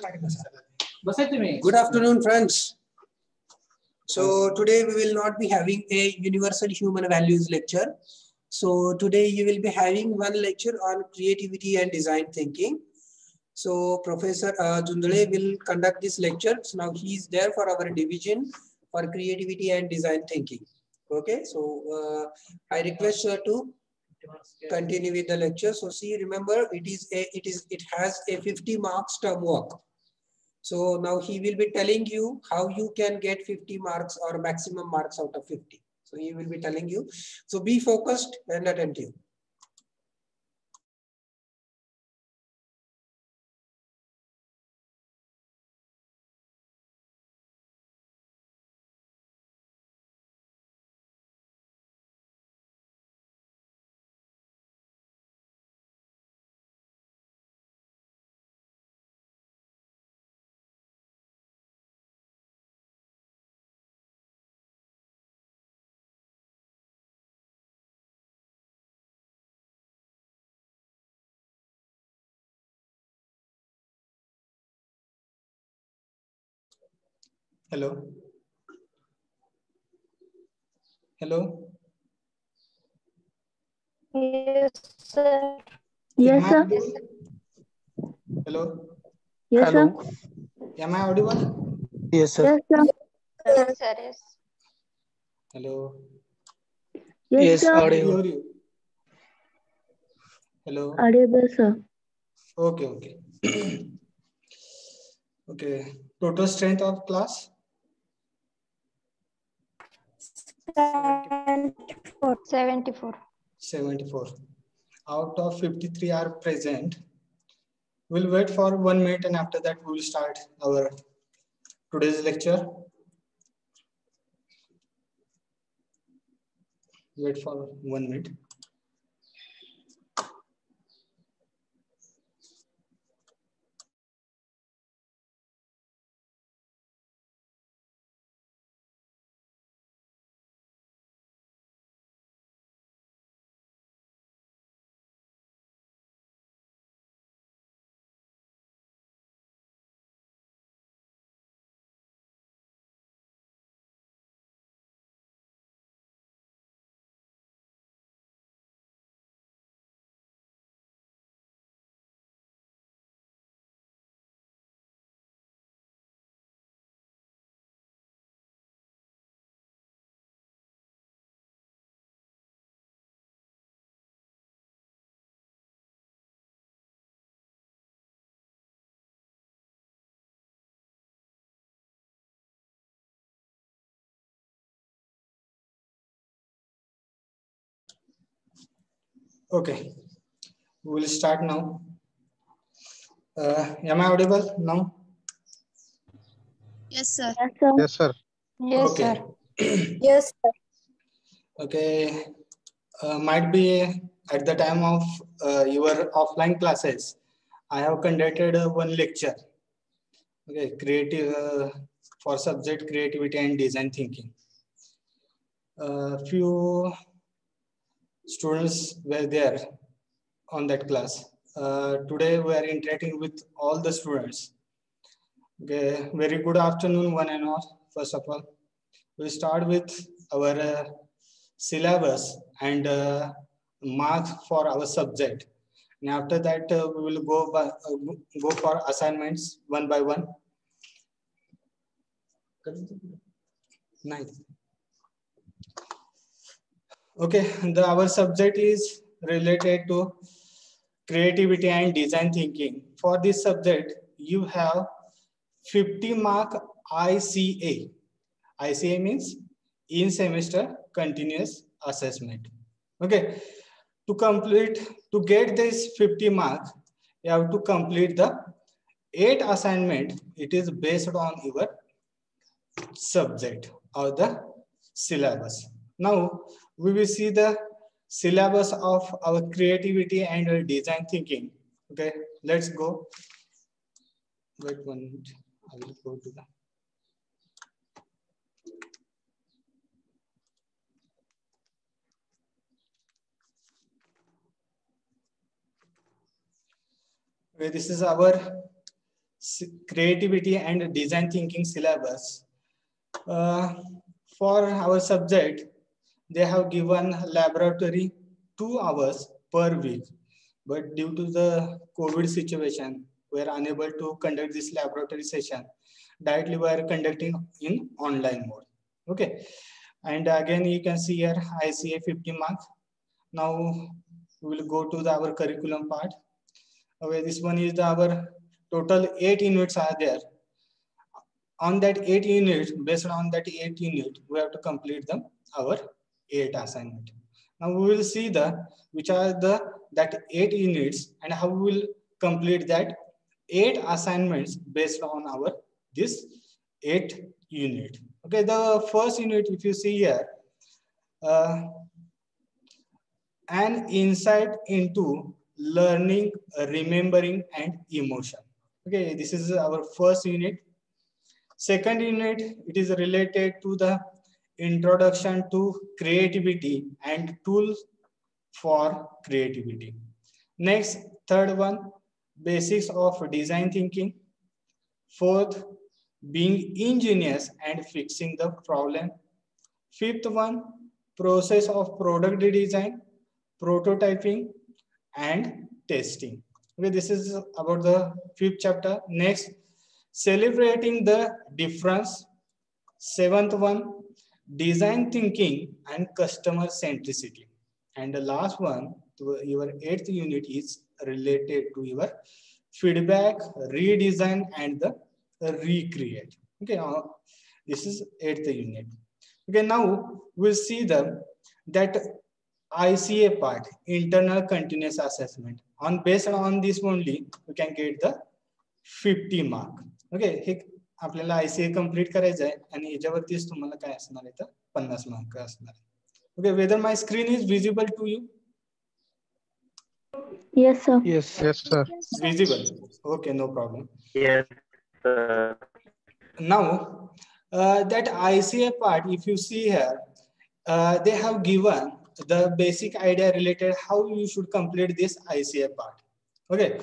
Good afternoon, friends. So today we will not be having a universal human values lecture. So today you will be having one lecture on creativity and design thinking. So Professor Jundale will conduct this lecture. So now he is there for our division for creativity and design thinking. Okay, so I request her to continue with the lecture. So see, remember it has a 50 marks term work. So now he will be telling you how you can get 50 marks or maximum marks out of 50. So he will be telling you. So be focused and attentive. Hello. Hello. Yes, sir. Yes, sir. Hello. Yes, Hello. sir. Am I audible? Yes, sir. Yes, sir. Yes, sir. Yes. Hello. Yes, Yes, sir. I audible. hear you. Hello. Audible, sir. Okay, okay. Okay. Total strength of class? 74. 74. Out of 53 are present. We'll wait for 1 minute and after that we will start our today's lecture. Wait for 1 minute. Okay, we'll start now. Am I audible now? Yes, sir. Yes, sir. Yes, sir. Yes, Okay. sir. Yes, sir. Okay, might be at the time of your offline classes, I have conducted one lecture. Okay, creative for subject creativity and design thinking. Few students were there on that class. Today we are interacting with all the students. Okay, very good afternoon, one and all. First of all, we start with our syllabus and marks for our subject. And after that, we will go for assignments one by one. Nice. Okay, our subject is related to creativity and design thinking. For this subject, you have 50 mark ICA. ICA means in semester continuous assessment. Okay, to get this 50 marks, you have to complete the 8 assignment. It is based on your subject or the syllabus. Now we will see the syllabus of our creativity and design thinking. Okay, let's go. Wait 1 minute. I will go to the. Okay, this is our creativity and design thinking syllabus. For our subject, they have given laboratory 2 hours per week, but due to the COVID situation, we are unable to conduct this laboratory session. Directly we are conducting in online mode. Okay, and again you can see here ICA 50 marks. Now we will go to our curriculum part. Okay, this one is our total 8 units are there. On that 8 units, based on that 8 unit, we have to complete our 8 assignment. Now we will see which are that 8 units and how we will complete that 8 assignments based on our this 8 unit. Okay, the first unit, if you see here, an insight into learning, remembering, and emotion. Okay, this is our first unit. Second unit, it is related to the introduction to creativity and tools for creativity. Next, third one, basics of design thinking. Fourth, being ingenious and fixing the problem. Fifth one, process of product design, prototyping, and testing. Okay, this is about the 5th chapter. Next, celebrating the difference. 7th one, design thinking and customer centricity. And the last one, your 8th unit is related to your feedback, redesign, and the recreate. Okay, this is 8th unit. Okay, now we'll see that ICA part, internal continuous assessment. Based on this only, we can get the 50 mark. Okay, हे आपल्याला ICA complete करायचं आहे आणि याच्यावरतीच तुम्हाला काय असणार आहे तर 50 mark असणार आहे. Okay, whether my screen is visible to you? Yes, sir. Yes, sir. Visible. Okay, no problem. Yes, sir. Now, that ICA part, if you see here, they have given the basic idea related how you should complete this ICA part. Okay,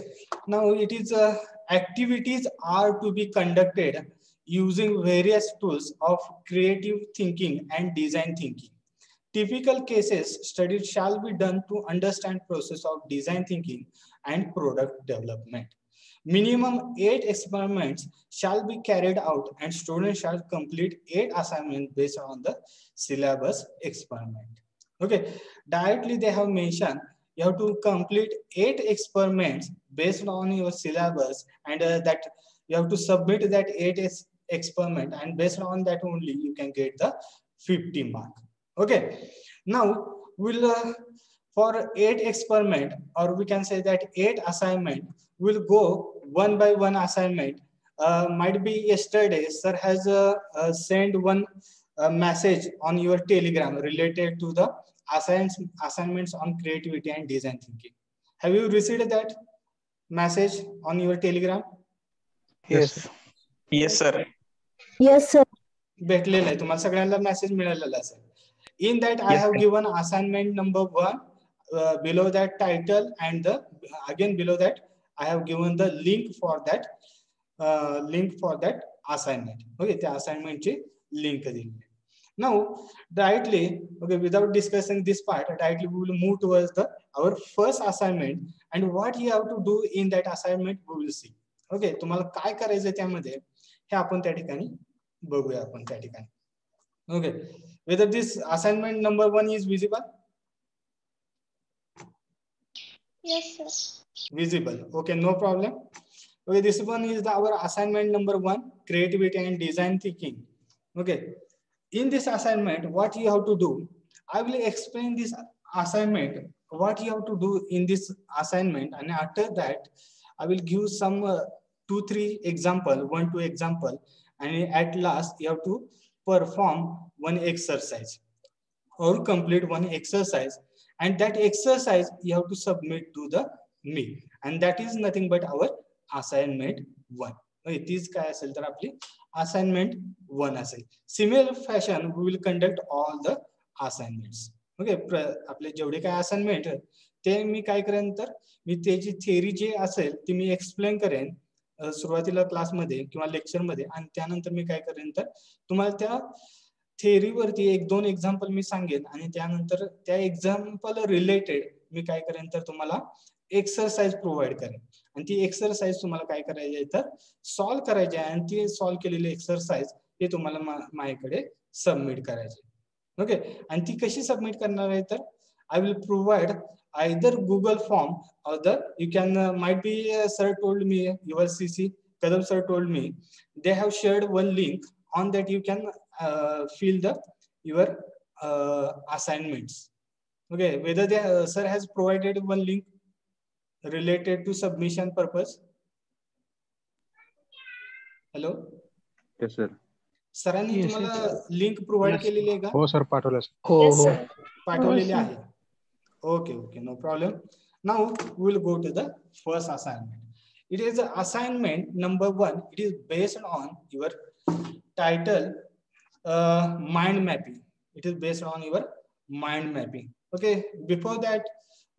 now it is activities are to be conducted using various tools of creative thinking and design thinking. Typical cases studied shall be done to understand process of design thinking and product development. Minimum 8 experiments shall be carried out and students shall complete 8 assignments based on the syllabus experiment. Okay, directly they have mentioned you have to complete 8 experiments based on your syllabus, and that you have to submit that 8 experiment, and based on that only you can get the 50 mark. Okay, now we'll for 8 experiment, or we can say that 8 assignment, will go one by one assignment. Might be yesterday sir has sent one message on your Telegram related to the assignments on creativity and design thinking. Have you received that message on your Telegram? Yes. Yes, sir. Yes, sir. भेटलेला आहे तुम्हाला सगळ्यांना message मिळालेला असेल. In that I have given assignment number 1. Below that title, and again below that I have given the link for that assignment. Okay, the assignment link. Now directly, okay, without discussing this part, directly we will move towards our first assignment, and what you have to do in that assignment we will see. Okay, तुम्हाला काय करायचं त्यामध्ये हे आपण त्या ठिकाणी बघूया आपण त्या ठिकाणी. Okay, whether this assignment number 1 is visible? Yes, sir. Visible. Okay, no problem. Okay, this one is our assignment number 1, creativity and design thinking. Okay, in this assignment, what you have to do, I will explain this assignment, what you have to do in this assignment, and after that, I will give some 2-3 example, 1-2 example, and at last you have to perform one exercise or complete one exercise, and that exercise you have to submit to me, and that is nothing but our assignment 1. It is काय असेल तर आपली assignment 1 असेल. Similar fashion we will conduct all the assignments. Okay, आपले जेवढे काय assignment ते मी काय करेन तर मी त्याची theory जी असेल ती मी explain करेन सुरुवातीला क्लासमध्ये किंवा लेक्चरमध्ये, आणि त्यानंतर मी काय करेन तर तुम्हाला त्या थेअरीवरती 1-2 एक्झाम्पल मी सांगेन, आणि त्यानंतर त्या एक्झाम्पल रिलेटेड मी काय करेन तर तुम्हाला एक्सरसाइज प्रोव्हाइड करेन, आणि ती एक्सरसाइज तुम्हाला काय करायची आहे तर सॉल्व्ह करायची आहे, आणि ती सॉल्व्ह केलेली एक्सरसाइज हे तुम्हाला माझ्याकडे सबमिट करायची. ओके, आणि ती कशी सबमिट करणार आहे तर I will provide either Google form or you can might be sir told me, your CC Kadam sir told me they have shared one link on that you can fill your assignments. Okay, whether the sir has provided one link related to submission purpose. Hello. Yes sir. सरांनी तुम्हाला link provide केलेली आहे का? हो sir, पाठवलं. हो हो पाठवलेली आहे. Okay, no problem. Now we will go to the first assignment. It is assignment number 1. It is based on your title, mind mapping. It is based on your mind mapping. Okay, before that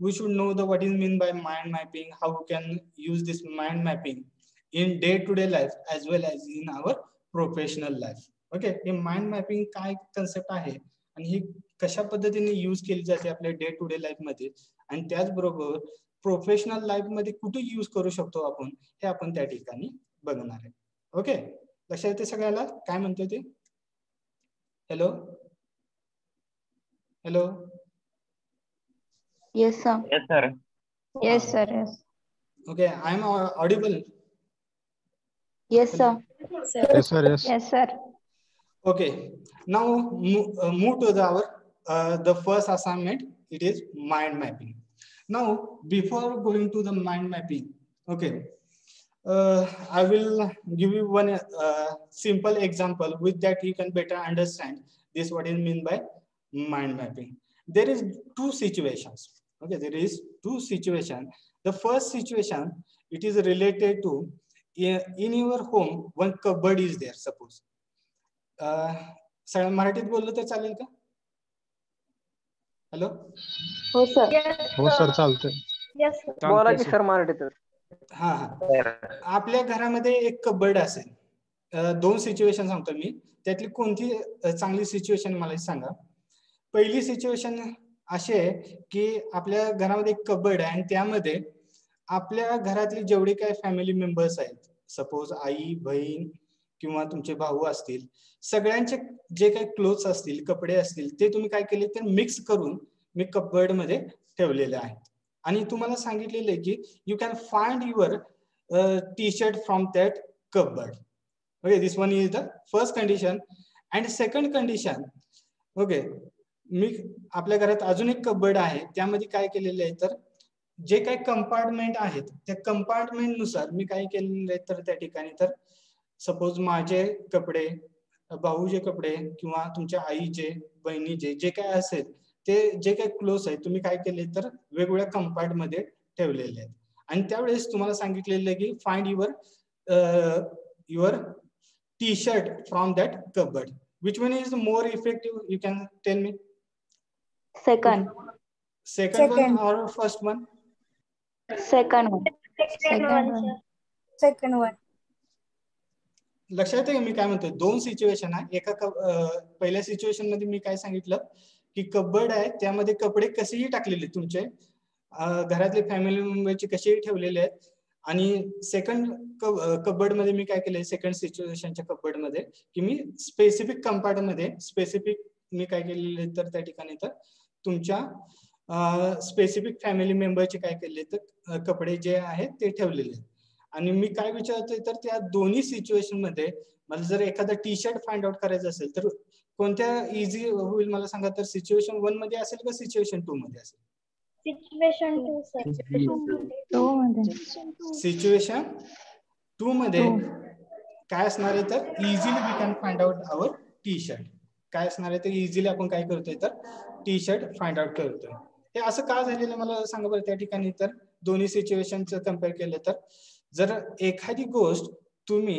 we should know what is mean by mind mapping, how we can use this mind mapping in day-to-day life as well as in our professional life. Okay, hey mind mapping काय concept आहे आणि ही कशा पद्धतीने use केली जाते आपल्या day to day life मध्ये, आणि त्याचबरोबर प्रोफेशनल लाईफ मध्ये कुठे यूज करू शकतो आपण, हे आपण त्या ठिकाणी बघणार आहे. ओके, लक्षात येते सगळ्याला काय म्हणतोय ते? Hello hello. Yes, sir. Yes, sir. Yes, sir. Yes. Okay, I am audible? Yes, sir. Yes sir, yes. Yes, sir. Okay, now move to the first assignment. It is mind mapping. Now before going to the mind mapping, okay, I will give you one simple example. With that you can better understand this what is mean by mind mapping. There is two situations. Okay, there is two situations. The first situation, it is related to in your home one cupboard is there, suppose. सगळं मराठीत बोललं तर चालेल का? Hello. हो sir. हो sir, चालतंय. बोला की सर मराठीत. हा आपल्या घरामध्ये एक कबर्ड असेल. 2 सिच्युएशन सांगतो मी, त्यातली कोणती चांगली सिच्युएशन मला सांगा. पहिली सिच्युएशन अशी आहे की आपल्या घरामध्ये एक कबर्ड आहे आणि त्यामध्ये आपल्या घरातले जेवढे काही फॅमिली मेंबर्स आहेत, सपोज आई बहीण किंवा तुमचे भाऊ असतील, सगळ्यांचे जे काही क्लोथ्स असतील, कपडे असतील, ते तुम्ही काय केले तर मिक्स करून मी कबर्ड मध्ये ठेवलेले आहेत, आणि तुम्हाला सांगितलेले की you can find your T shirt from that cupboard. Okay, this one is the first condition. And second condition, okay, मी आपल्या घरात अजून एक कबर्ड आहे, त्यामध्ये काय केलेले आहे तर जे काही कंपार्टमेंट आहेत त्या कंपार्टमेंट नुसार मी काय केलेले आहे तर त्या ठिकाणी तर सपोज माझे कपडे, भाऊचे कपडे किंवा तुमच्या आईचे बहिणीचे जे काय असेल ते जे काही क्लोथ आहेत तुम्ही काय केले तर वेगवेगळ्या कंपार्ट मध्ये ठेवलेले आहेत, आणि त्यावेळेस तुम्हाला सांगितलेलं आहे की find your T shirt from that cupboard. Which one is more effective, you can tell me? Second. Second one or first one? Second one. Second one. लक्षात येते का मी काय म्हणतोय? 2 सिच्युएशन आहे. एका पहिल्या सिच्युएशन मध्ये मी काय सांगितलं की कबर्ड आहे, त्यामध्ये कपडे कसेही टाकलेले तुमचे घरातले फॅमिली मेंबरचे कसेही ठेवलेले आहेत, आणि सेकंड कबर्ड मध्ये मी काय केलंय, सेकंड सिच्युएशनच्या कबर्ड मध्ये की मी स्पेसिफिक कंपार्ट मध्ये स्पेसिफिक मी काय केलेले तर त्या ठिकाणी तर तुमच्या स्पेसिफिक फॅमिली मेंबरचे काय केले तर कपडे जे आहेत ते ठेवलेले आहेत. आणि मी काय विचारतोय तर त्या दोन्ही सिच्युएशन मध्ये मला जर एखादा टी शर्ट फाइंड आउट करायचं असेल तर कोणत्या इझी होईल मला सांगा? तर सिच्युएशन 1 मध्ये असेल का सिच्युएशन 2 मध्ये असेल? सिच्युएशन 2 मध्ये काय असणार आहे तर easily we can find out our T shirt. काय असणार आहे तर इझिली आपण काय करतोय तर टी शर्ट फाइंड आउट करतोय. हे असं का झालेलं मला सांगा बरं त्या ठिकाणी? तर दोन्ही सिच्युएशनचं कम्पेअर केलं तर जर एखादी गोष्ट तुम्ही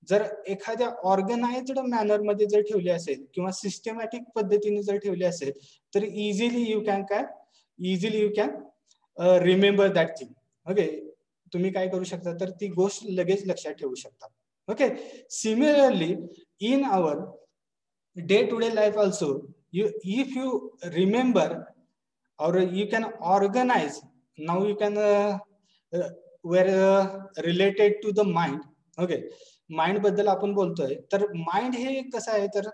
जर एखाद्या ऑर्गनाइज्ड मॅनर मध्ये जर ठेवली असेल किंवा सिस्टमॅटिक पद्धतीने जर ठेवली असेल तर easily you can remember that thing. Okay, तुम्ही काय करू शकता तर ती गोष्ट लगेच लक्षात ठेवू शकता. Okay, similarly in our day to day life also, if you remember or you can organize, now you can were related to the mind. Okay, mind बद्दल आपण बोलतोय तर माइंड हे कसं आहे तर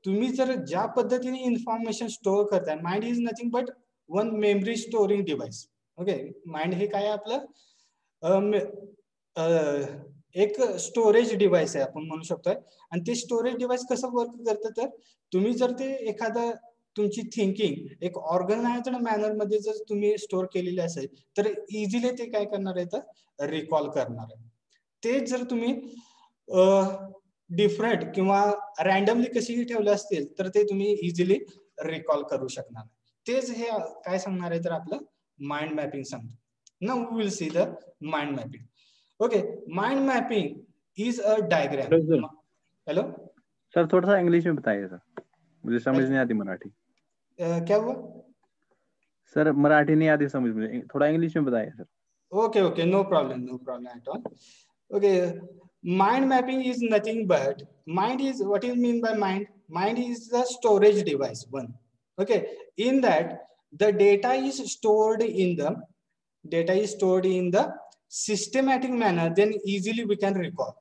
तुम्ही जर ज्या पद्धतीने इन्फॉर्मेशन स्टोअर करताय, mind is nothing but one memory storing device. Okay, mind हे काय आपलं एक स्टोरेज डिव्हाइस आहे आपण म्हणू शकतोय. आणि ते स्टोरेज डिव्हाइस कसं वर्क करतं तर तुम्ही जर ते एखादं तुमची थिंकिंग एक ऑर्गनाइज्ड मॅनर मध्ये जर तुम्ही स्टोअर केलेली असेल तर इझिली ते काय करणार आहे तर रिकॉल करणार आहे. ते जर तुम्ही डिफरंट किंवा रॅन्डमली कशीही ठेवले असतील तर ते तुम्ही इझिली रिकॉल करू शकणार. तेच हे काय सांगणार आहे तर आपलं माइंड मॅपिंग सांगतो. Now we will see the mind mapping. Okay, mind mapping is a diagram. Hello sir, थोड़ा सा इंग्लिश में बताइए सर, मुझे समझ नहीं आती मराठी. क्या हुआ सर? मराठी नहीं आती समझ मुझे, थोड़ा इंग्लिश में बताइए sir. Okay okay, no problem at all. Okay, mind mapping is nothing but mind is what is mean by mind. Mind is the storage device one. Okay, in that the data is stored in the systematic manner, then easily we can recall.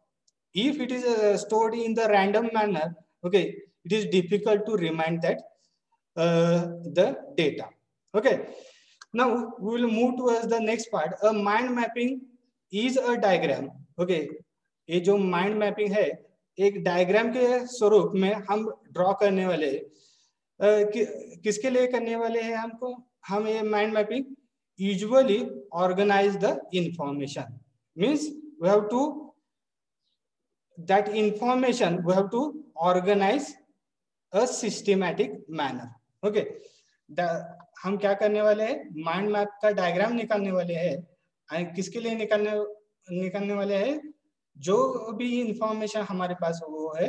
If it is stored in the random manner, okay, it is difficult to remind that the data. Okay, now we will move towards the next part. A mind mapping is a diagram. Okay, ये जो mind mapping है एक diagram के स्वरूप में हम draw करने वाले किसके लिए करने वाले हैं हमको. हम ये mind mapping usually organize the information, means we have to that information we have to organize a systematic manner. Okay, हम क्या करने वाले हैं, माइंड मैप का डायग्राम निकालने वाले हैं. किसके लिए निकालने वाले हैं, जो भी इंफॉर्मेशन हमारे पास वो है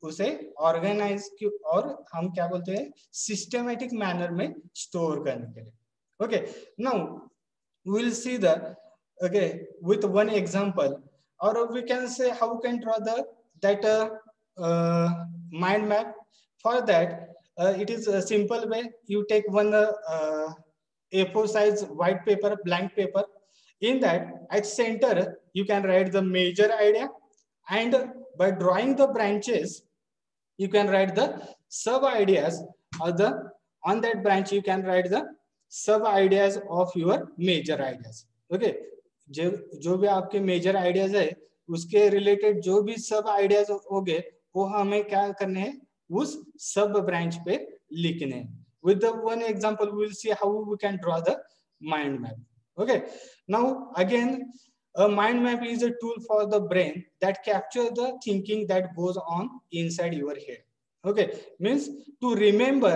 उसे ऑर्गेनाइज और हम क्या बोलते हैं सिस्टमेटिक मैनर में स्टोर करने के लिए. Okay, now we will see with one example, or we can say how we can draw that mind map. For that, it is a simple way. You take one A4 size white paper, blank paper. In that, at center, you can write the major idea, and by drawing the branches, you can write the sub ideas, or on that branch you can write the सब ideas of your major ideas. Okay, जो भी आपके major ideas है उसके related जो भी सब ideas होंगे वो हमें क्या करने हैं उस सब ब्रांच पे लिखने हैं. With the one example we will see how we can draw the mind map. Okay, now again a mind map is a tool for the brain that capture the thinking that goes on inside your head. Okay, means to remember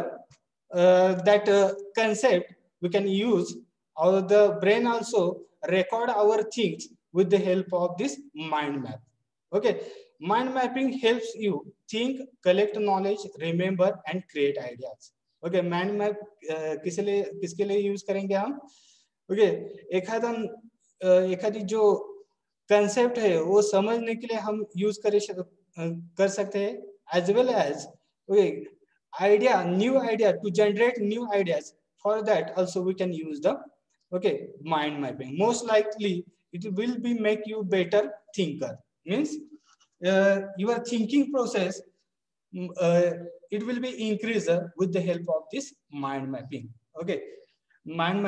that concept we can use our the brain also record our things with the help of this mind map. Okay, mind mapping helps you think, collect knowledge, remember and create ideas. Okay, mind map किसके लिए use करेंगे हम. Okay, एखादी जो concept है वो समझने के लिए हम यूज कर सकते हैं, as well as new idea to generate new ideas. For that also we can use the mind mapping. Most likely it will be make you better thinker, means your thinking process it will be increased with the help of this mind mapping. Okay, mind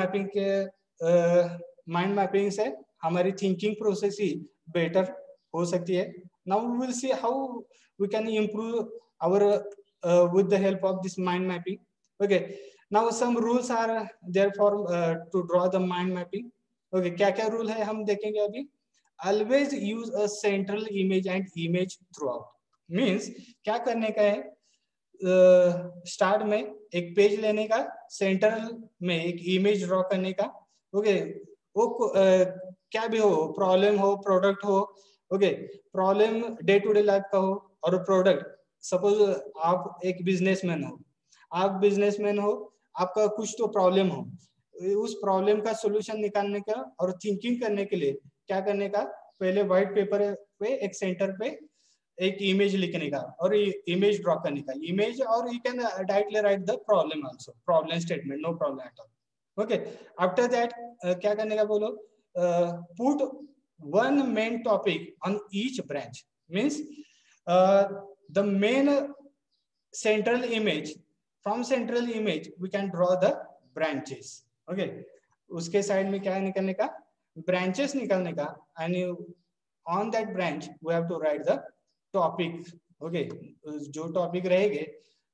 mapping से हमारी thinking process ही better हो सकती है. Now we will see how we can improve our with the help of this mind mapping. Okay, now some rules are there for to draw the mind mapping. Okay, क्या क्या rule है हम देखेंगे अभी. Always use a central image and image throughout. Means क्या करने का है, स्टार्ट में एक पेज लेने का, सेंटर में एक इमेज ड्रॉ करने का. ओके, वो क्या भी हो, प्रॉब्लम हो, प्रोडक्ट हो. Okay, problem day to day life का हो और प्रोडक्ट, सपोज आप एक बिजनेसमैन हो, आपका कुछ तो प्रॉब्लम हो, उस प्रॉब्लम का सोल्यूशन निकालने का और थिंकिंग करने के लिए क्या करने का, पहले व्हाइट पेपर पे एक सेंटर पे एक इमेज लिखने का और इमेज ड्रॉ करने का इमेज, और you can directly write the problem also, problem statement, no problem at all. Okay, after that क्या करने का बोलो, put one main topic on each branch, means the main central image, from central image we can draw the branches। okay, उसके side में क्या है निकलने का, branches निकलने का, and on that branch we have to write the topic। okay, जो topic रहेंगे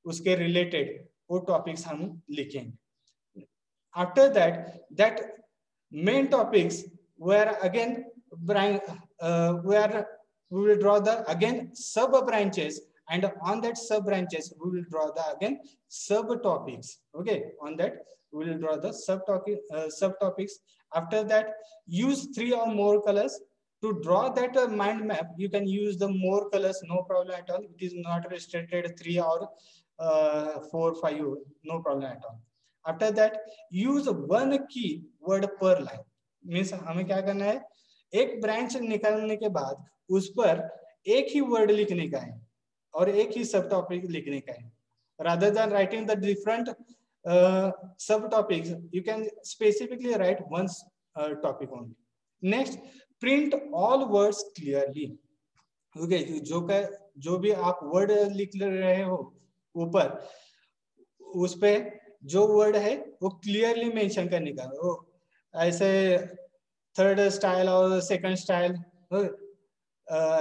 उसके रिलेटेड वो टॉपिक्स हम लिखेंगे। After that main topics where again where we will draw the again sub branches, and on that sub branches we will draw the again subtopics। okay, on that we will draw the subtopics। after that use 3 or more colors to draw that mind map। you can use the more colors, no problem at all, it is not restricted 3 or 4 5, no problem at all। after that use one key word per line, means हमें क्या करना है, एक branch निकालने के बाद उस पर एक ही वर्ड लिखने का है और एक ही सब टॉपिक लिखने का है। rather than writing the different subtopics, you can specifically write one topic only। next print all words clearly। okay, जो भी आप वर्ड लिख रहे हो ऊपर, उस पे जो वर्ड है वो क्लियरली मेंशन करने का। वो ऐसे थर्ड स्टाइल और सेकंड स्टाइल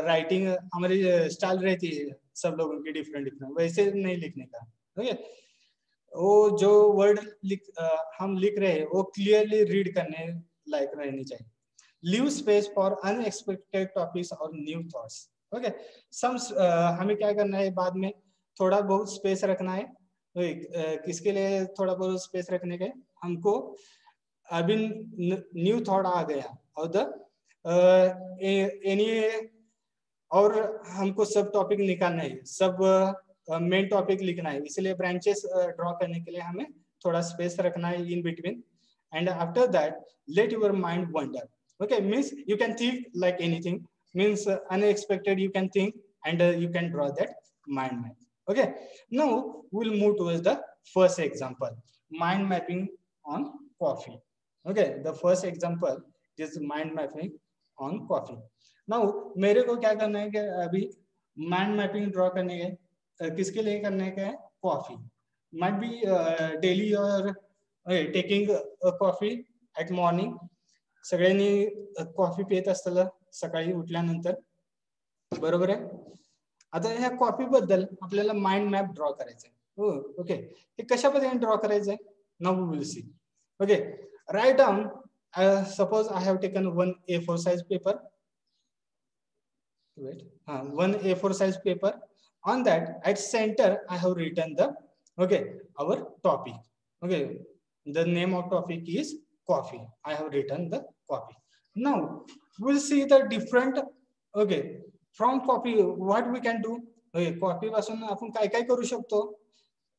राइटिंग हमारी स्टाइल रहती है सब लोगों की डिफरेंट वैसे नहीं लिखने का। ओके, वो जो वर्ड हम लिख रहे हैं वो क्लियरली रीड करने लायक रहनी चाहिए। Leave space for unexpected topics और न्यू थॉट्स। ओके, हमें क्या करना है, बाद में थोड़ा बहुत स्पेस रखना है। किसके लिए थोड़ा बहुत स्पेस रखने के, हमको अभी न्यू थॉट आ गया और एनी और हमको सब टॉपिक निकालना है, सब मेन टॉपिक लिखना है, इसलिए ब्रांचेस ड्रॉ करने के लिए हमें थोड़ा स्पेस रखना है in between. And after that let your mind wonder. Okay, means you can think like anything, means unexpected you can think and you can draw that mind map। okay, now we'll move towards the first example, mind mapping on coffee। okay, the first example is mind mapping on coffee। now मेरे को क्या करना है कि अभी mind mapping draw करने के किसके लिए करने का है, coffee. might be daily or taking a coffee at morning। सगळ्यांनी कॉफी पित असताना सकाळी उठल्यानंतर, बरोबर आहे। आता ह्या कॉफी बद्दल आपल्याला माइंड मॅप ड्रॉ करायचा आहे। ओके, हे कशा पद्धतीने ड्रॉ करायचं आहे, now we will see. Okay, write down, suppose I have taken one A4 size paper, one A4 size paper। on that at center I have written the our topic। okay, the name of topic is coffee, I have written the coffee। now we'll see the different from coffee what we can do। Coffee पासून आपण काय काय करू शकतो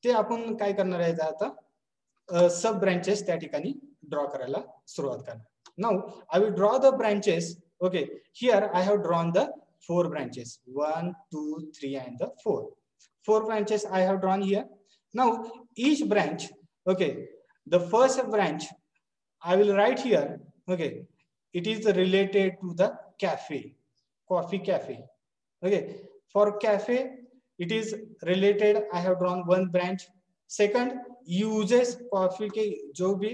ते आपण काय करणार आहे आता, सब ब्रांचेस त्या ठिकाणी ड्रॉ करायला सुरुवात करणार। Now I will draw the branches. Okay, here I have drawn the 4 branches, 1 2 3 and the 4 branches I have drawn here। now each branch, okay, the first branch I will write here, okay, it is related to the cafe, coffee cafe। okay, for cafe it is related, I have drawn one branch। second uses, coffee के जो भी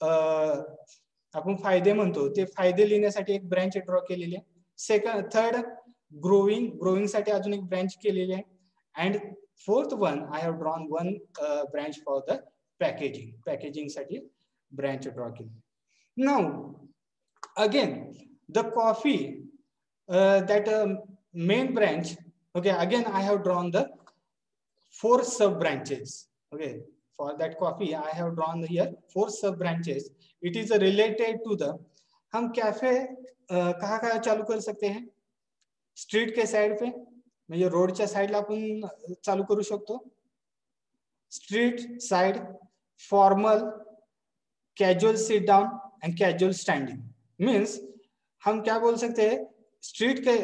आपण फायदे म्हणतो ते फायदे लिहिण्यासाठी एक ब्रांच ड्रॉ केलेली आहे। सेकंड थर्ड ग्रोइंग साठी अजून एक ब्रांच केलेली आहे। And fourth one I have drawn one branch for the packaging साठी ब्रांच ड्रॉ केली। Now again the coffee that main branch, okay, again I have drawn the 4 sub branches। okay, for that coffee I have drawn here 4 sub branches। it is related to the, हम cafe कहाँ कहाँ चालू कर सकते हैं, street के side पे, म्हणजे रोडच्या साइडला आपण चालू करू शकतो, street side, formal, casual sit down and casual standing. Means हम क्या बोल सकते हैं, स्ट्रीट के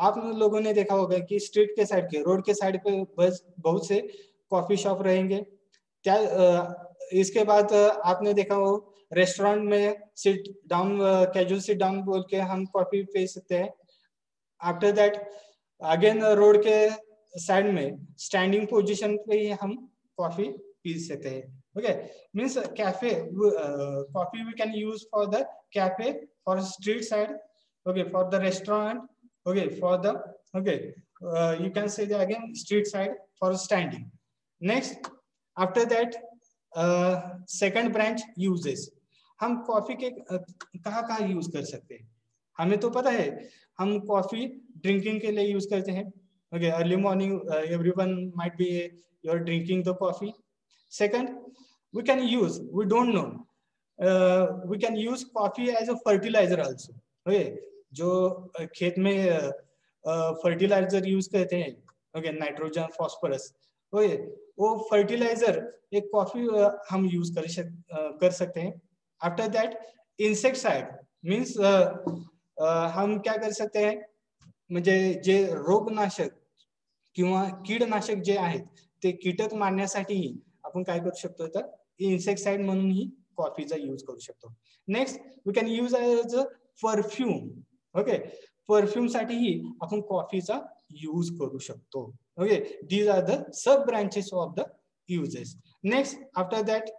आप लोगों ने देखा होगा कि स्ट्रीट के साइड के रोड के साइड पे बस बहुत से कॉफी शॉप रहेंगे। क्या इसके बाद आपने देखा हो रेस्टोरेंट में sit down casual sit down बोल के हम कॉफी पी सकते हैं। आफ्टर दैट अगेन रोड के साइड में स्टैंडिंग पोजीशन पे ही हम कॉफी पी सकते हैं। Okay, means cafe coffee we can use for the cafe, for street side, okay, for the restaurant, okay, for the okay, you can say that again street side for standing. Next, after that second branch uses, हम coffee के कहाँ use कर सकते हैं? हमें तो पता है हम कॉफी ड्रिंकिंग के लिए यूज करते हैं। Okay, early morning everyone might be you're drinking the coffee. Second, we can use, we don't know, we can use coffee as a fertilizer also. Okay, जो खेत में फर्टिलाइजर यूज करते हैं, okay, nitrogen phosphorus, okay, वो fertiliser एक coffee हम use कर सकते हैं। आफ्टर दैट इंसेक्टिसाइड मीन्स हम क्या कर सकते हैं, म्हणजे जे रोगनाशक किंवा कीडनाशक जे आहेत ते कीटक मारण्यासाठीही आपण काय करू शकतो, तर इन्सेक्टिसाइड म्हणूनही कॉफीचा यूज करू शकतो। Next, we can use as a perfume. Okay, perfume साठीही आपण कॉफीचा यूज करू शकतो। Okay, these are the sub branches of the uses. Next, after that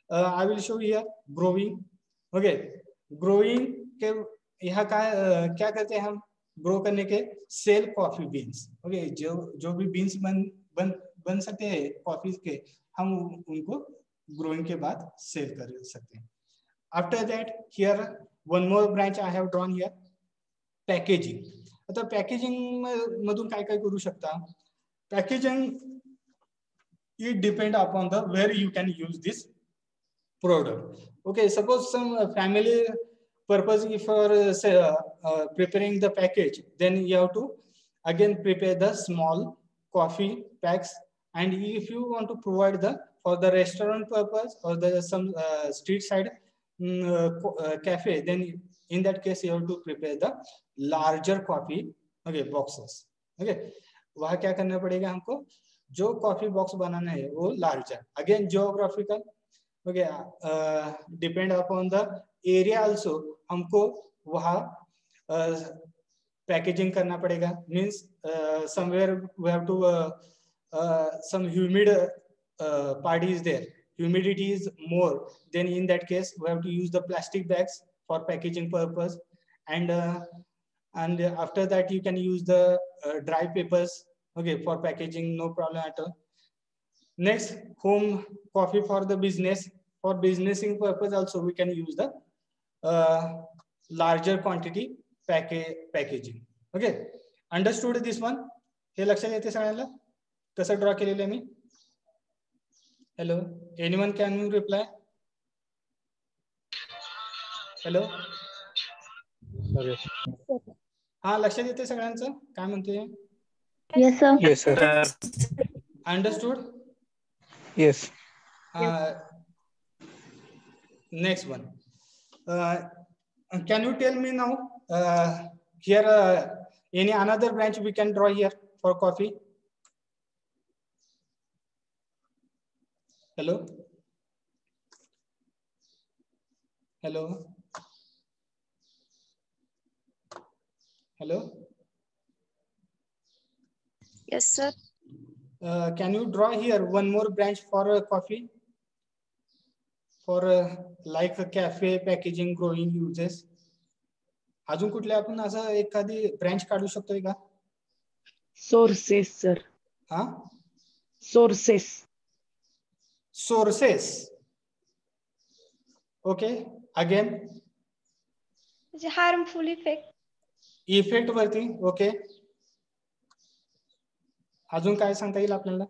I will show here growing. Okay, growing के यहाँ क्या करते हैं हम ग्रो करने के, सेल कॉफी बीन्स। ओके, जो भी बीन्स बन सकते हैं कॉफी के, हम उनको ग्रोइंग के बाद सेल कर सकते हैं। After that here one more branch I have drawn here, packaging. आता पॅकेजिंग मधून काय काय करू शकता? Packaging it depend upon the where you can use this product. Okay, suppose some family purpose, if for preparing the package, then you have to again prepare the small coffee packs. And if you want to provide the for the restaurant purpose or the some street side cafe, then in that case you have to prepare the larger coffee, okay, boxes. Okay, वहाँ क्या करना पड़ेगा हमको, जो coffee box बनाना है वो larger, again geographical, okay, depend upon the area also, हमको वहाँ पैकेजिंग करना पड़ेगा। Means somewhere we have to some humid part is there, humidity is more, then in that case we have to use the plastic bags for packaging purpose. And after that you can use the dry papers, okay, for packaging, no problem at all. Next, home coffee for the business, for businessing purpose also we can use the larger quantity packaging. Okay, understood this one? हे लक्षात येते सगळ्यांना कसं draw केलेलं मी? Hello, anyone can you reply? Hello, हा, लक्षात येते सगळ्यांचं काय म्हणतोय? Yes, sir. Yes, sir. Understood? Yes. Next one. Can you tell me now here any another branch we can draw here for coffee? Hello? Hello? Hello? Yes, sir. Can you draw here one more branch for coffee? For like a cafe, packaging, growing uses. अजून कुठले आपण असं एखादी branch काढू शकतोय का? Sources, sir. हा? Sources. Sources. Okay, again. Harmful effect. Effect वरती, ओके. अजून काय सांगता येईल आपल्याला?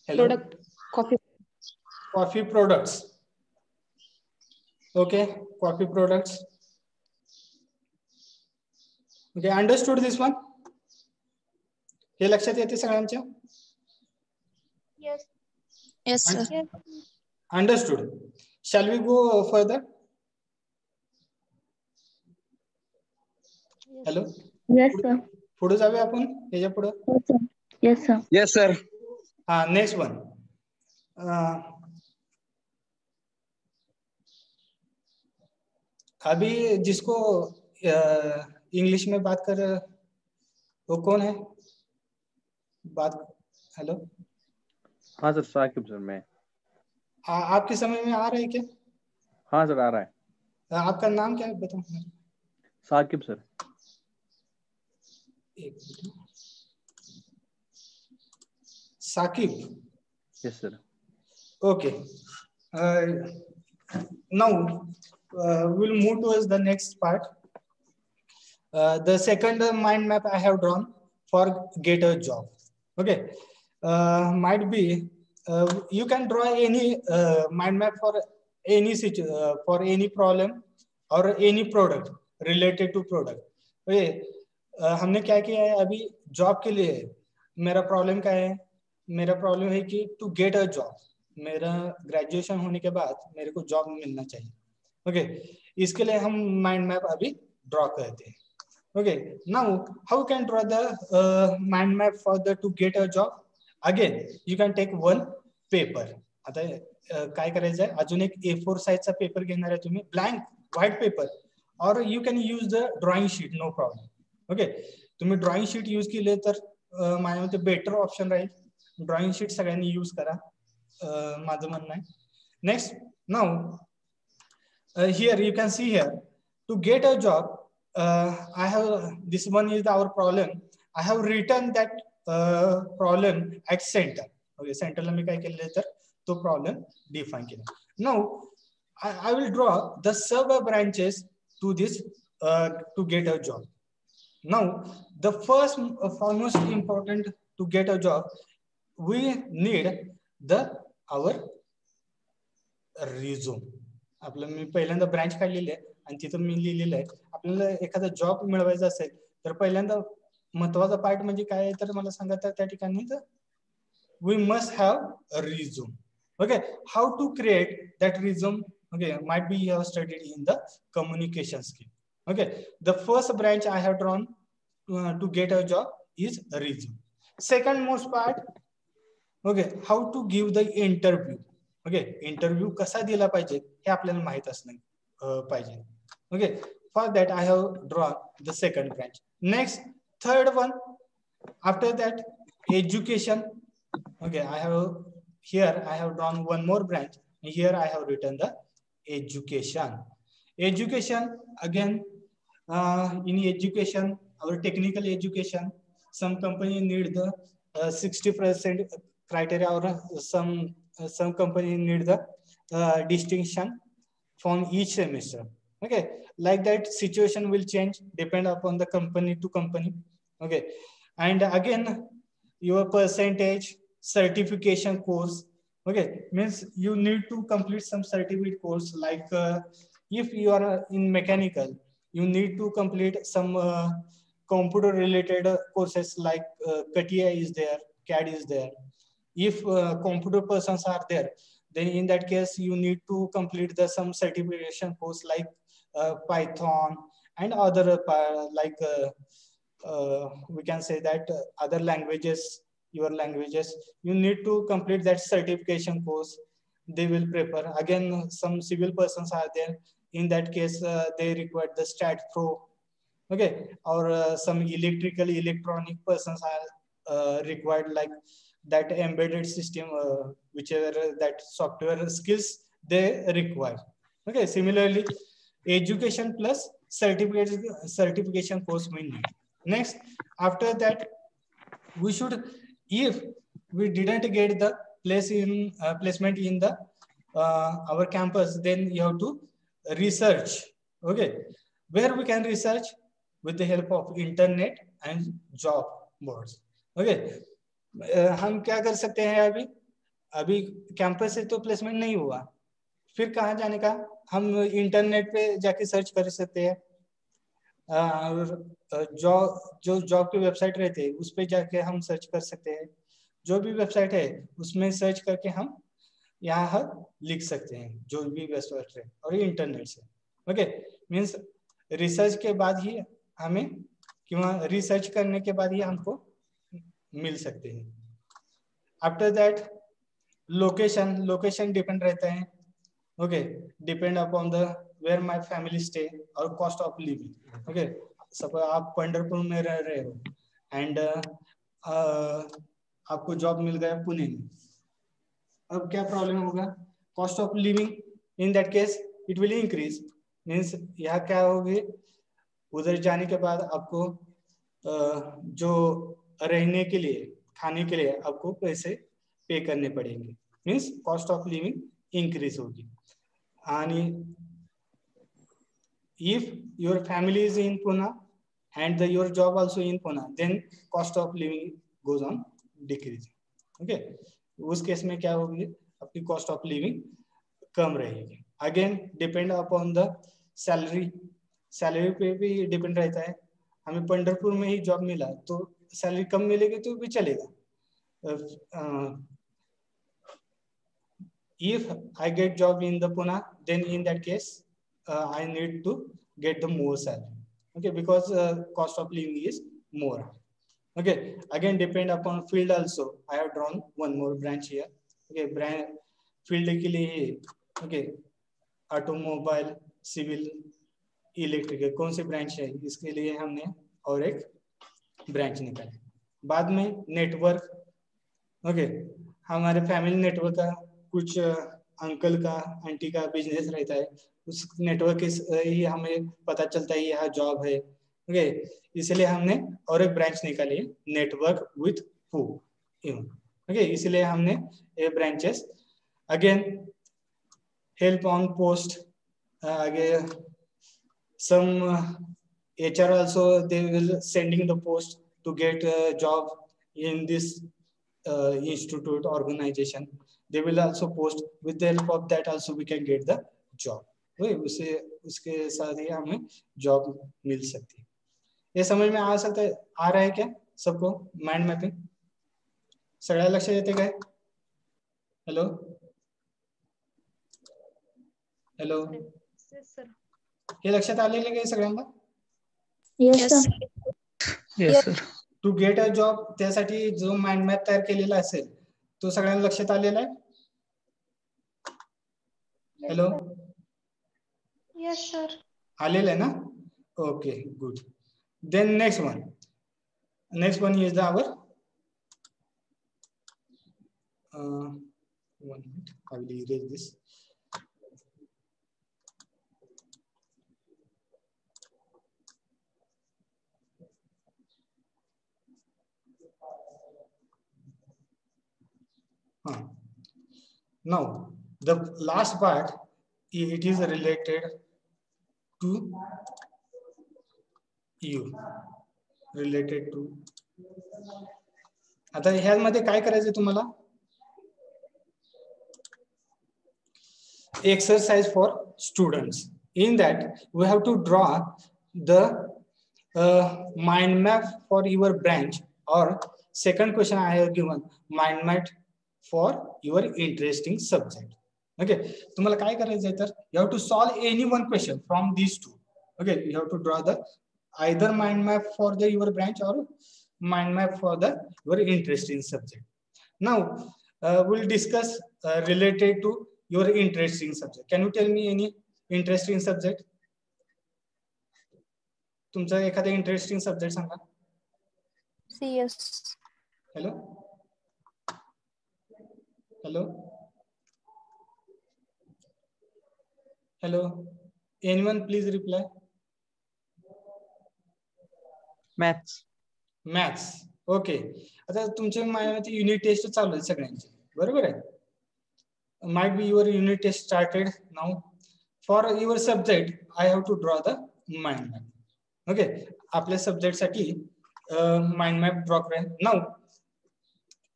Hello? Product. Coffee products. Okay, coffee products. Okay, understood this one? हे लक्षात येते सगळ्यांच्या? Yes. Yes, sir. Understood. Shall we go further? Hello. Yes, sir. पुढे जाऊया आपण याच्या पुढे. Yes, sir. Yes, sir. हाँ, नेक्स्ट वन. अभी जिसको इंग्लिश में बात कर वो कौन है? बात. हेलो. हाँ सर, साकिब सर मैं. आपके समझ में आ रहा है क्या? हाँ सर, आ रहा है. आपका नाम क्या है बताओ. साकिब सर. एक मिनट. Saqib. Yes sir. Okay. Now we'll move towards the next part. The second mind map I have drawn for get a job. Okay. Might be you can draw any mind map for any problem or any product related to product. Okay. हमने क्या किया है अभी job के लिए. मेरा problem क्या है? मेरा प्रॉब्लम है कि टू गेट अ जॉब. मेरा ग्रेजुएशन होने के बाद मेरे को जॉब मिलना चाहिए. ओके. इसके लिए हम माइंड मैप अभी ड्रॉ करते हैं. Okay. Now how can draw the mind map for the to get a job. Again you can take one paper. आता काय करायचं आहे, अजून एक A4 साईजचा पेपर घेणार आहे तुम्ही, ब्लँक व्हाईट पेपर, और you can use the drawing sheet, no problem. Okay. तुम्ही ड्रॉइंग शीट यूज केले तर माझ्या मते बेटर ऑप्शन राहील. ड्रॉइंग शीट सगळ्यांनी यूज करा, माझं म्हणणं आहे. Next. Now here you can see here to get a job, I have this one is our problem. I have written that problem at center. Okay, center ला मी काय केले तर तो problem define केला. Now I will draw the sub branches to this to get a job. Now the first foremost important to get a job, we need the our resume. आपलं मी पहिल्यांदा branch काढलेली आहे आणि तिथं मी लिहिलेलं आहे, आपल्याला एखादा जॉब मिळवायचा असेल तर पहिल्यांदा महत्वाचा पार्ट म्हणजे काय आहे तर मला सांगा त्या ठिकाणी we must have a resume. Okay. How to create that resume. Okay. Might be you have studied in the communication skill. Okay. The first branch I have drawn to get a job is resume. Second most part. Okay. How to give the interview. Okay. Interview कसा दिला पाहिजे हे आपल्याला माहित असणं पाहिजे. Okay. For that I have drawn the second branch. Next third one. After that education. Okay. I have drawn one more branch. Here I have written the education. Education again, in education, our technical education, some company need the 60% criteria, or some company need the distinction from each semester. Okay. Like that situation will change depend upon the company to company. Okay. And again your percentage, certification course. Okay. Means you need to complete some certificate course, like if you are in mechanical, you need to complete some computer related courses, like CATIA is there, CAD is there. If computer persons are there, then in that case you need to complete some certification course like Python and other like we can say that other languages, your languages, you need to complete that certification course. They will prefer. Again, some civil persons are there. In that case, they require the STAT Pro. Okay. Or some electronic persons are required, like that embedded system, whichever that software skills they require. Okay. Similarly, education plus certification course we need. Next, after that, we should, if we didn't get the placement in the our campus, then you have to research. Okay. Where we can research? With the help of internet and job boards. Okay. हम क्या कर सकते हैं, अभी campus से तो placement नहीं हुआ, फिर कहाँ जाने का, हम इंटरनेट पे जाके सर्च कर सकते हैं. जो जॉब की वेबसाइट रहते हैं उस पे जाके हम सर्च कर सकते हैं. जो भी वेबसाइट है उसमें सर्च करके हम यहाँ लिख सकते हैं, जो भी वेबसाइट है, और इंटरनेट से। ओके, मीन्स रिसर्च के बाद ही हमें, कि रिसर्च करने के बाद ही हमको मिल सकते हैं। आफ्टर दैट लोकेशन डिपेंड रहता है। Okay, depend upon the where my family stay और cost of living. Okay, suppose आप पंढरपुर में रह रहे हो एंड आपको जॉब मिल गया पुणे में, अब क्या प्रॉब्लम होगा? Cost of living in that case it will increase. Means यहाँ क्या होगी, उधर जाने के बाद आपको जो रहने के लिए, खाने के लिए आपको पैसे पे करने पड़ेंगे। Means cost of living increase होगी। आणि if your family is in Pune and your job also in Pune, then cost of living goes on decreasing. Okay, उस केस में क्या होगी, अपनी कॉस्ट ऑफ लिविंग कम रहेगी। Again depend upon the salary पे भी डिपेंड रहता है। हमें पंढरपुर में ही जॉब मिला तो सैलरी कम मिलेगी तो भी चलेगा। If I get job in the Pune, then in that case I need to get the more salary. Okay, because cost of living is more. Okay, again depend upon field also. I have drawn one more branch here. Okay, branch field के लिए, okay, automobile, civil, electrical, कौन सी branch है इसके लिए हमने और एक branch निकाली। बाद में नेटवर्क। ओके, हमारे फैमिली नेटवर्क का कुछ अंकल का, आंटी का बिजनेस रहता है, उस नेटवर्क से ही हमें पता चलता है यहाँ जॉब है। ओके, इसलिए हमने और एक ब्रांच निकाली, नेटवर्क विथ हू। ओके, इसलिए हमने ये branches. Again help on post, आगे some HR also they will sending the post to get a job in this institute organization. They will also post, with the help of that also we can get the job. उसे उसके साथ ही हमें job मिल सकती है। ये समझ में आ सकता है, आ रहा है क्या सबको? माइंड मैपिंग सगळ्या लक्ष येते काय? हेलो हेलो, हे लक्षात आलेलं काय सगळ्यांना? Yes, sir. Yes, sir. To get a job, त्यासाठी जो माइंड मॅप तयार केलेला असेल तो सगळ्यांना लक्षात आलेला आहे? Hello, Yes, sir. आलेलं आहे ना? Okay, good. Then next one is our one minute, I will erase this. Now the last part, it is related to you, related to. आता ह्यामध्ये काय करायचं तुम्हाला? Exercise for students. In that we have to draw the mind map for your branch, or second question I have given, mind map for your interesting subject. Okay, तुम्हाला काय करायचं आहे तर, you have to solve any one question from these two. Okay, you have to draw the either mind map for the your branch or mind map for the your interesting subject. Now we'll discuss related to your interesting subject. Can you tell me any interesting subject? तुमचा एखादा interesting subject Sanga. CS. Hello hello hello, anyone please reply. Maths. Okay, आता तुमच्या माझ्या unit test चालू आहे सगळ्यांची, बरोबर आहे? Might be your unit test started now. For your subject, I have to draw the mind map. Okay, आपल्या subject साठी mind map draw करा. Now,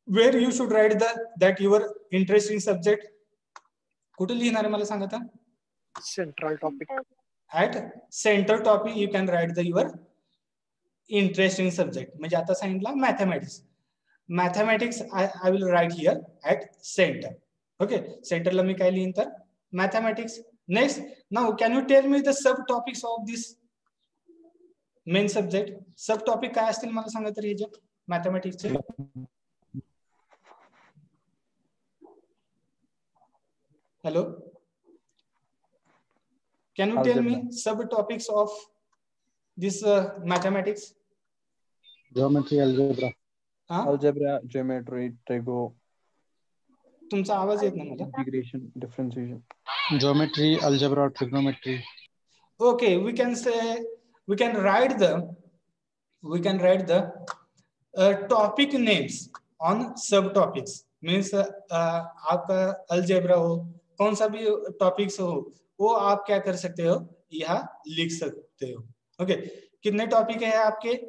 where you should write that your interesting subject? कुठे लिहिणार आहे मला सांगा आता? Central topic. At center topic you can write the your interesting subject. म्हणजे आता सांगितलं mathematics. mathematics I will write here at center. Okay, center la mi kai lihin तर mathematics. Next, now can you tell me the subtopics of this main subject? Subtopic काय असतील मला सांगा तर ह्याच्यात mathematics चे. Hello, can you tell me subtopics of this mathematics? Geometry, algebra. Algebra, geometry, trigo. तुमचा आवाज येत नाही मला. Integration, differentiation. Geometry, algebra, trigonometry. Okay, we can say we can write the topic names on subtopics. Means आपका algebra हो, कौन सा भी topics हो, वो आप क्या कर सकते हो, यहाँ लिख सकते हो. Okay, कितने topic है आपके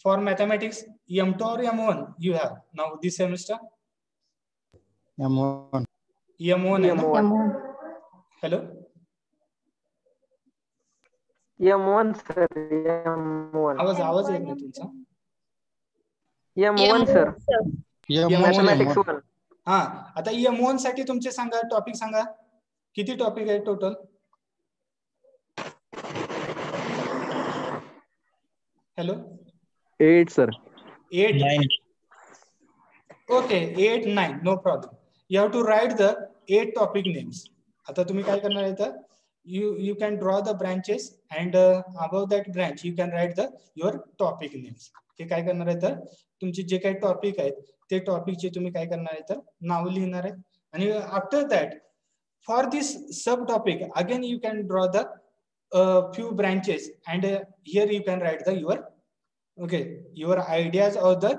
for mathematics? M2 or M1 you have now this semester? M1. M1 है ना? Hello. M1 sir, M1. आवाज येत नाही तुमचा. M1 sir. Mathematics 1. हा, आता M1 साठी तुमचे सांगा टॉपिक सांगा. किती टॉपिक आहे total? Hello. 8 sir. 8. 9. Okay, 8, 9, no problem. You have to write the 8 topic names. आता तुम्ही काय करणार आहे तर you can draw the branches and above that branch you can write the your topic names. हे काय करणार आहे तर तुमचे जे काही टॉपिक आहेत ते टॉपिकचे तुम्ही काय करणार आहे तर नाव लिहिणार आहे. आणि आफ्टर दॅट फॉर दिस सब topic again you can draw the few branches and here you can write the your ideas or the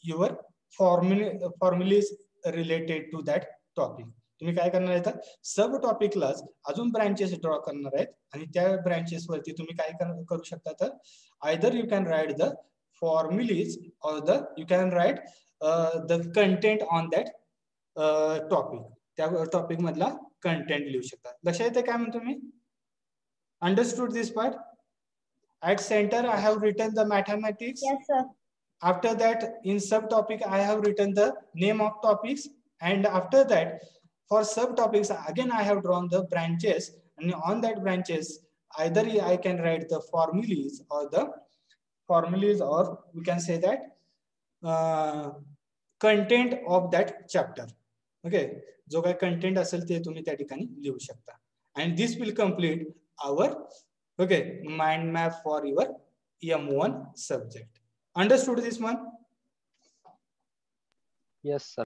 your formulas related to that topic. तुम्ही काय करणार आहे तर सब टॉपिकलाच अजून ब्रांचेस ड्रॉ करणार आहेत आणि त्या ब्रांचेस वरती तुम्ही काय करू शकता तर either you can write the formulas और you can write the content on that topic. त्या टॉपिक मधला कंटेंट लिहू शकता. लक्षात येते काय म्हणतो मी? Understood this part? At center I have written the mathematics. Yes sir. After that in subtopic I have written the name of topics, and after that for subtopics again I have drawn the branches, and on that branches either I can write the formulas or we can say that content of that chapter. Okay, जो काय content असेल ते तुम्ही त्या ठिकाणी लिहू शकता. And this will complete our mind map for your M1 subject. Understood this one? Yes sir.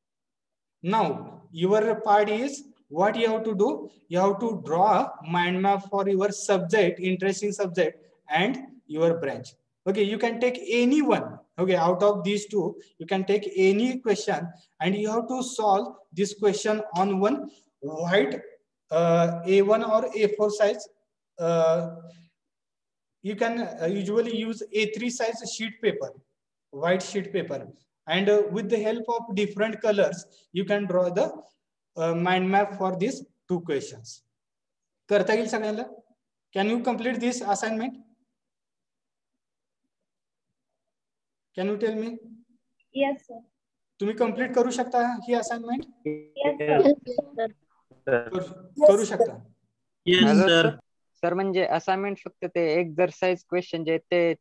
Now your part is what you have to do. You have to draw mind map for your subject, interesting subject, and your branch. Okay, you can take any one. Okay, out of these two you can take any question and you have to solve this question on one white A1 or A4 size. You can usually use A3 size sheet paper, white sheet paper, and with the help of different colors you can draw the mind map for these two questions. करता येईल सगळ्यांना? Can you complete this assignment? Can you tell me? Yes sir. तुम्ही complete करू शकता ही assignment? Yes sir. करू शकता. Yes sir. Sir म्हणजे assignment फक्त ते एक्सरसाइज क्वेश्चन जे ते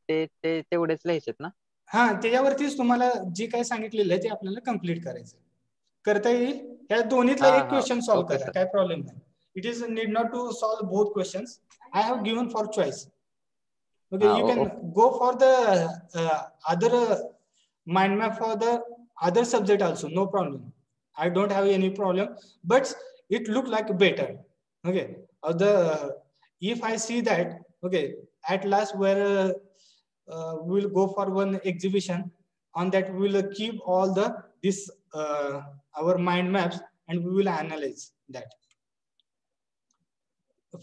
तेवढेच लिहायचेत ना? हा, त्याच्यावरतीच तुम्हाला जे काय सांगितलेलं आहे ते आपल्याला कंप्लीट करायचं. करता येईल? या दोन्हीतला एक क्वेश्चन सॉल्व्ह करा, काय प्रॉब्लेम नाही. It is need not to solve both questions. I have given for choice. Okay, you can go for the other mind map for the other subject also, no problem. I don't have any problem, but it look like better. Okay, if I see that, okay, at last where we will go for one exhibition, on that we will keep all this our mind maps and we will analyze that.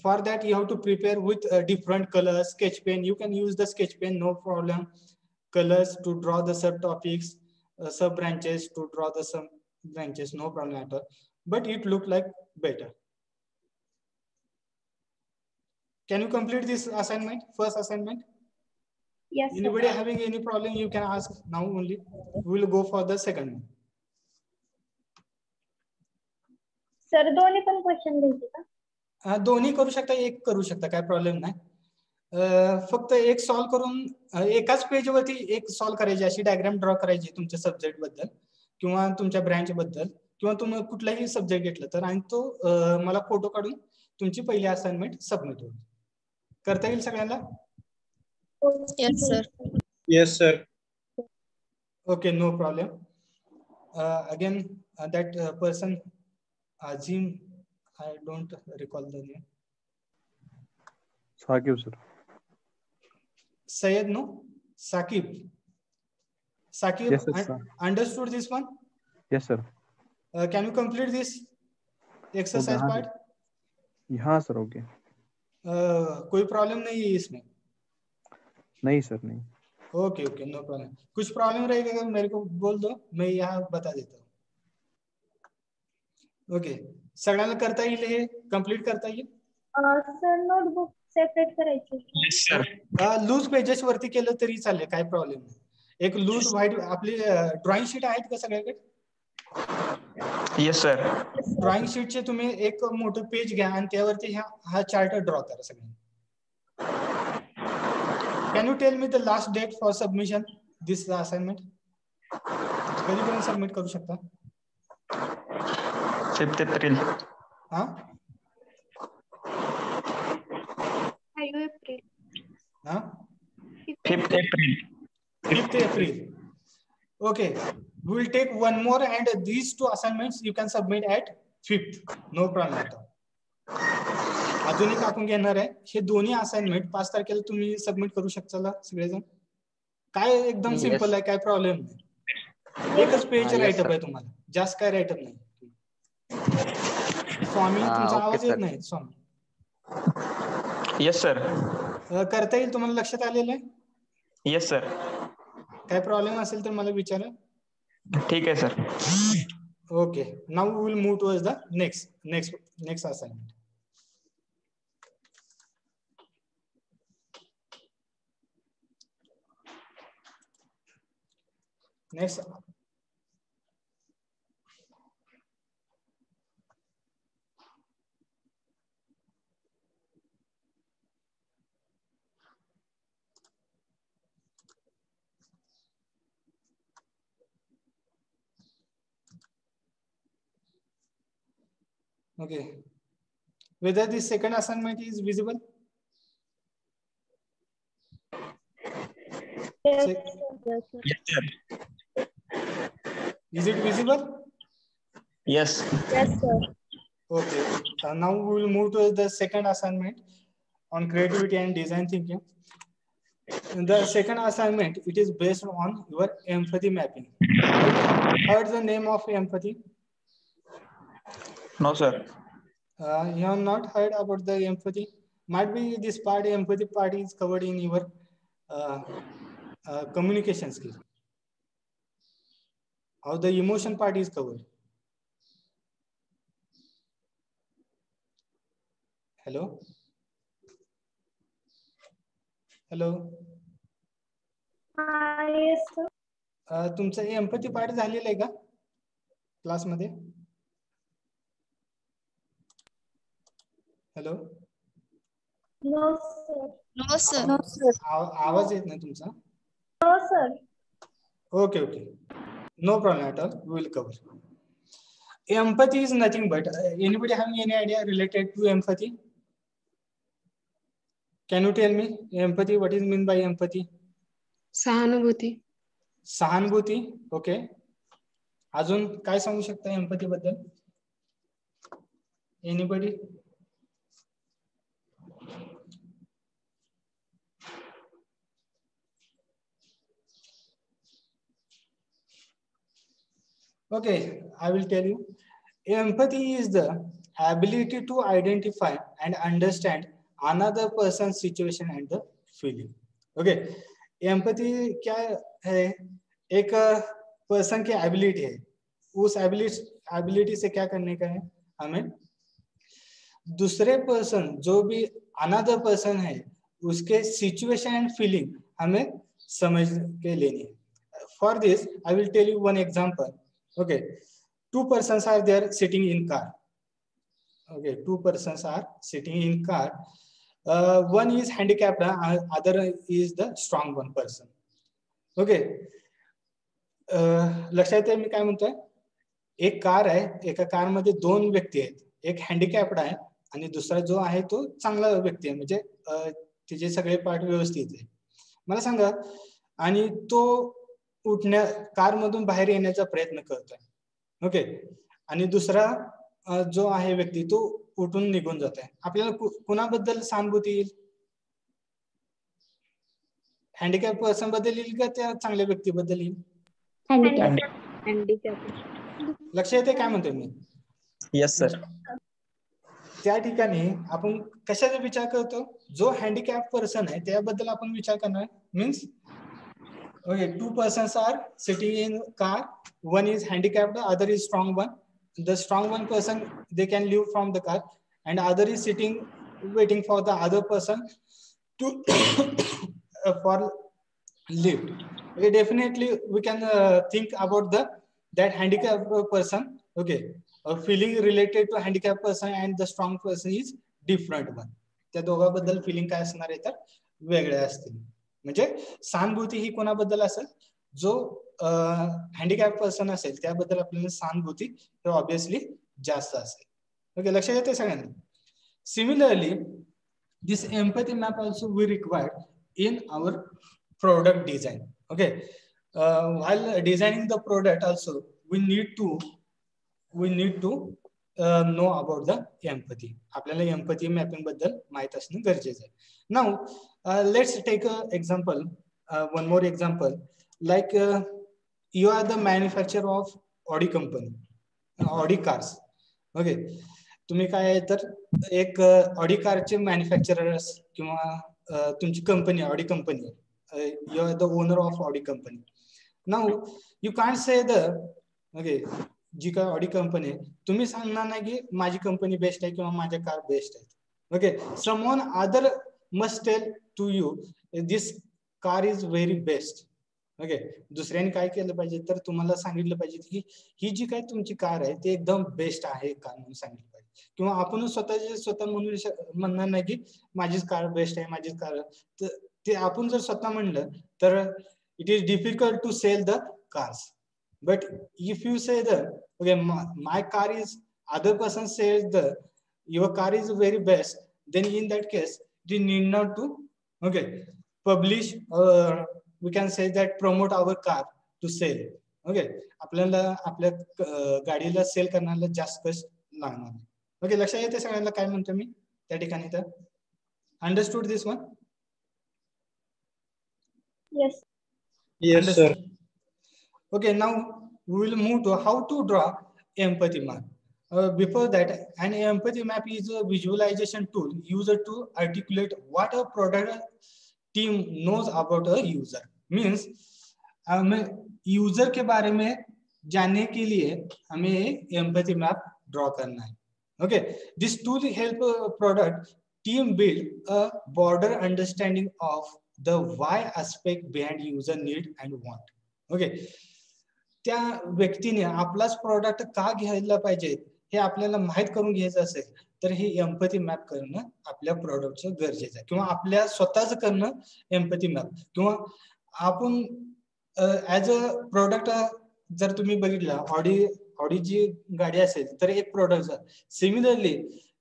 For that you have to prepare with different colors, sketch pen. You can use the sketch pen, no problem. Colors to draw the subtopics, sub branches to draw the sub branches, no problem at all. But it look like better. Can you complete this assignment, first assignment? Yes, sir. Anybody having any problem, you can ask now only. We will go for the second one. Sir दोन्ही पण question घ्यायचे का? दोन्ही करू शकता, एक करू शकता, काय प्रॉब्लेम नाही. फक्त एक सॉल्व करून एकाच पेजवरती एक सॉल्व करायची, अशी डायग्राम ड्रॉ करायची तुमच्या सब्जेक्ट बद्दल किंवा तुमच्या ब्रँच बद्दल किंवा तुम्ही कुठलाही सब्जेक्ट घेतलं तर, आणि तो मला फोटो काढून तुमची पहिली असाइनमेंट सबमिट होईल. करता येईल सगळ्यांना? Yes, sir. Yes, sir. Okay, no problem. Again, that person, Azim, I don't recall the name. Saqib, sir. Sayed, no? Saqib. Saqib, Yes, sir. understood this one? Yes, sir. Can you complete this exercise Okay, part? हाँ sir, okay. कोई problem नहीं है इसमें? नहीं sir, नहीं. Okay okay, no problem. कुछ problem रहेगा मेरे को बोल दो, मैं यहाँ बता देता हूँ. ओके, सगळ्यांना करता येईल, हे कम्प्लीट करता येईल? सर नोटबुक सेपरेट करायची. Yes, sir. लूज पेजेस वरती केलं तरी चालेल, काय प्रॉब्लेम नाही. एक लूज व्हाईट आपली ड्रॉइंग शीट आहेत का सगळ्याकडे? Yes, sir. ड्रॉइंग शीटचे तुम्ही एक मोठं पेज घ्या आणि त्यावरती हा चार्ट ड्रॉ करा सगळ्यांनी. Can you tell me the last date for submission this assignment? कधीपर्यंत सबमिट करू शकता? 5th April. हा, 5 एप्रिल. हा, 5th April. 5th April. Okay, we will take one more and these two assignments you can submit at 5th. No problem at all. अजून एक आपण घेणार आहे, हे दोन्ही असाइनमेंट 5 तारखेला तुम्ही सबमिट करू शकता सगळेजण. काय एकदम सिंपल आहे, काय प्रॉब्लेम नाही. एकच पेज राईटअप आहे तुम्हाला, जास्त काय राईटअप नाही. स्वामी, तुमचा आवाज येत नाही स्वामी. Yes, sir. करता येईल तुम्हाला, लक्षात आलेलं आहे? Yes, sir. काय प्रॉब्लेम असेल तर मला विचारा. ठीक आहे sir. Okay, now we will move towards the next assignment. Next, okay, whether this second assignment is visible? Yes, Check. sir. Yes, sir. Is it visible? Yes. Yes, sir. Okay, now we will move to the second assignment on creativity and design thinking. The second assignment, it is based on your empathy mapping. Heard the name of empathy? No, sir. You have not heard about the empathy? Might be this part, empathy part is covered in your communication skill. How the emotion part is covered. Hello? Hello? Yes, sir. तुमचं empathy part झालेलं आहे का क्लासमध्ये? Hello? No, sir. No, sir. आवाज येत नाही तुमचा. No, sir. Okay, okay. No problem at all. We will cover. Empathy is nothing but, anybody having any idea related to empathy? Can you tell me empathy? What is mean by empathy? सहानुभूती. सहानुभूती. Okay. अजून काय सांगू शकता empathy बद्दल? Anybody? Okay, I will tell you. Empathy is the ability to identify and understand another person's situation and the feeling. Okay, empathy क्या है? एक पर्सन की एबिलिटी है. उस एबिलिटी से क्या करने का है? हमें दूसरे पर्सन, जो भी अनदर पर्सन है, उसके सिचुएशन एंड फीलिंग हमें समझ के लेनी. For this, I will tell you one example. Okay, 2 persons are there sitting in car. Okay, 2 persons are sitting in car. One is handicapped, other is the strong one person. Okay, लक्षात आहे मी काय म्हणतोय. एक car आहे, एका car मध्ये 2 व्यक्ती आहेत. एक हँडिकॅप्ड आहे आणि दुसरा जो आहे तो चांगला व्यक्ती आहे, म्हणजे त्याचे सगळे पार्ट व्यवस्थित आहे. मला सांगा, आणि तो कार मधून बाहेर येण्याचा प्रयत्न करतोय. ओके, आणि दुसरा जो आहे व्यक्ती तो उठून निघून जात आहे. आपल्याला कुणाबद्दल सहानुभूती येईल? हँडिकॅप पर्सन बद्दल येईल का त्या चांगल्या व्यक्तीबद्दल येईल? लक्ष येते काय म्हणतोय मी? Yes sir. त्या ठिकाणी आपण कशाचा विचार करतो? जो हँडिकॅप पर्सन आहे त्याबद्दल आपण विचार करणार. Means okay, 2 persons are sitting in car. One is handicapped, other is strong one. The strong one person, they can leave from the car, and other is sitting waiting for the other person to for lift. Okay, definitely we can think about that handicapped person. Okay, a feeling related to handicapped person and the strong person is different one. त्या दोघांबद्दल filling काय असणार आहे तर वेगळे असतील. म्हणजे सहानुभूती ही कोणाबद्दल असेल? जो हँडिकॅप पर्सन असेल त्याबद्दल आपल्याला सहानुभूती हे ऑब्विसली जास्त असेल. ओके, लक्षात येते सगळ्यांना? Similarly this empathy map also we required in our product design. Okay, while designing the product also we need to know about the empathy. आपल्याला एम्पॅथी मॅपिंग बद्दल माहित असणं गरजेचं आहे. Now let's take an example, one more example, like you are the manufacturer of Audi company, Audi cars. Okay, तुम्ही काय आहे तर एक Audi कारचे मॅन्युफॅक्चरर्स किंवा तुमची company Audi company, you are the owner of Audi company. Now you can't say okay, जी काय Audi company आहे तुम्ही सांगणार नाही की माझी कंपनी बेस्ट आहे किंवा माझ्या कार बेस्ट आहे. Okay, someone other must tell to you this car is very best. Okay, दुसऱ्याने काय केलं पाहिजे तर तुम्हाला सांगितलं पाहिजे की ही जी काय तुमची कार आहे ते एकदम बेस्ट आहे का म्हणून सांगितलं पाहिजे. किंवा आपण स्वतः म्हणणार नाही की माझीच कार बेस्ट आहे, माझीच कार. ते आपण जर स्वतः म्हणलं तर it is difficult to sell the cars. But if you say okay, my car is, other person says your car is very best, then in that case you need not to publish, or we can say that promote our car to sell. Okay, आपल्याला आपल्या गाडीला cell करण्याला जास्त कष्ट लागणार. Okay, लक्षात येते सगळ्यांना काय म्हणतो मी त्या ठिकाणी? तर understood this one? Yes. Yes sir. Okay, now we will move to how to draw empathy map. Before that, an empathy map is a visualization tool used to articulate what a product team knows about a user. Means user के बारे में जानने के लिए हमें empathy map draw करना है. Okay, this tool help product team build a broader understanding of the why aspect behind user need and want. Okay, त्या व्यक्तीने आपलाच प्रोडक्ट का घ्यायला पाहिजे हे आपल्याला माहित करून घ्यायचं असेल तर हे एम्पॅथी मॅप करणं आपल्या प्रोडक्टचं गरजेचं आहे. किंवा आपल्या स्वतःच करणं एम्पॅथी मॅप. किंवा आपण ऍज अ प्रोडक्ट जर तुम्ही बघितलं ऑडी जी गाडी असेल तर एक प्रोडक्ट. सिमिलरली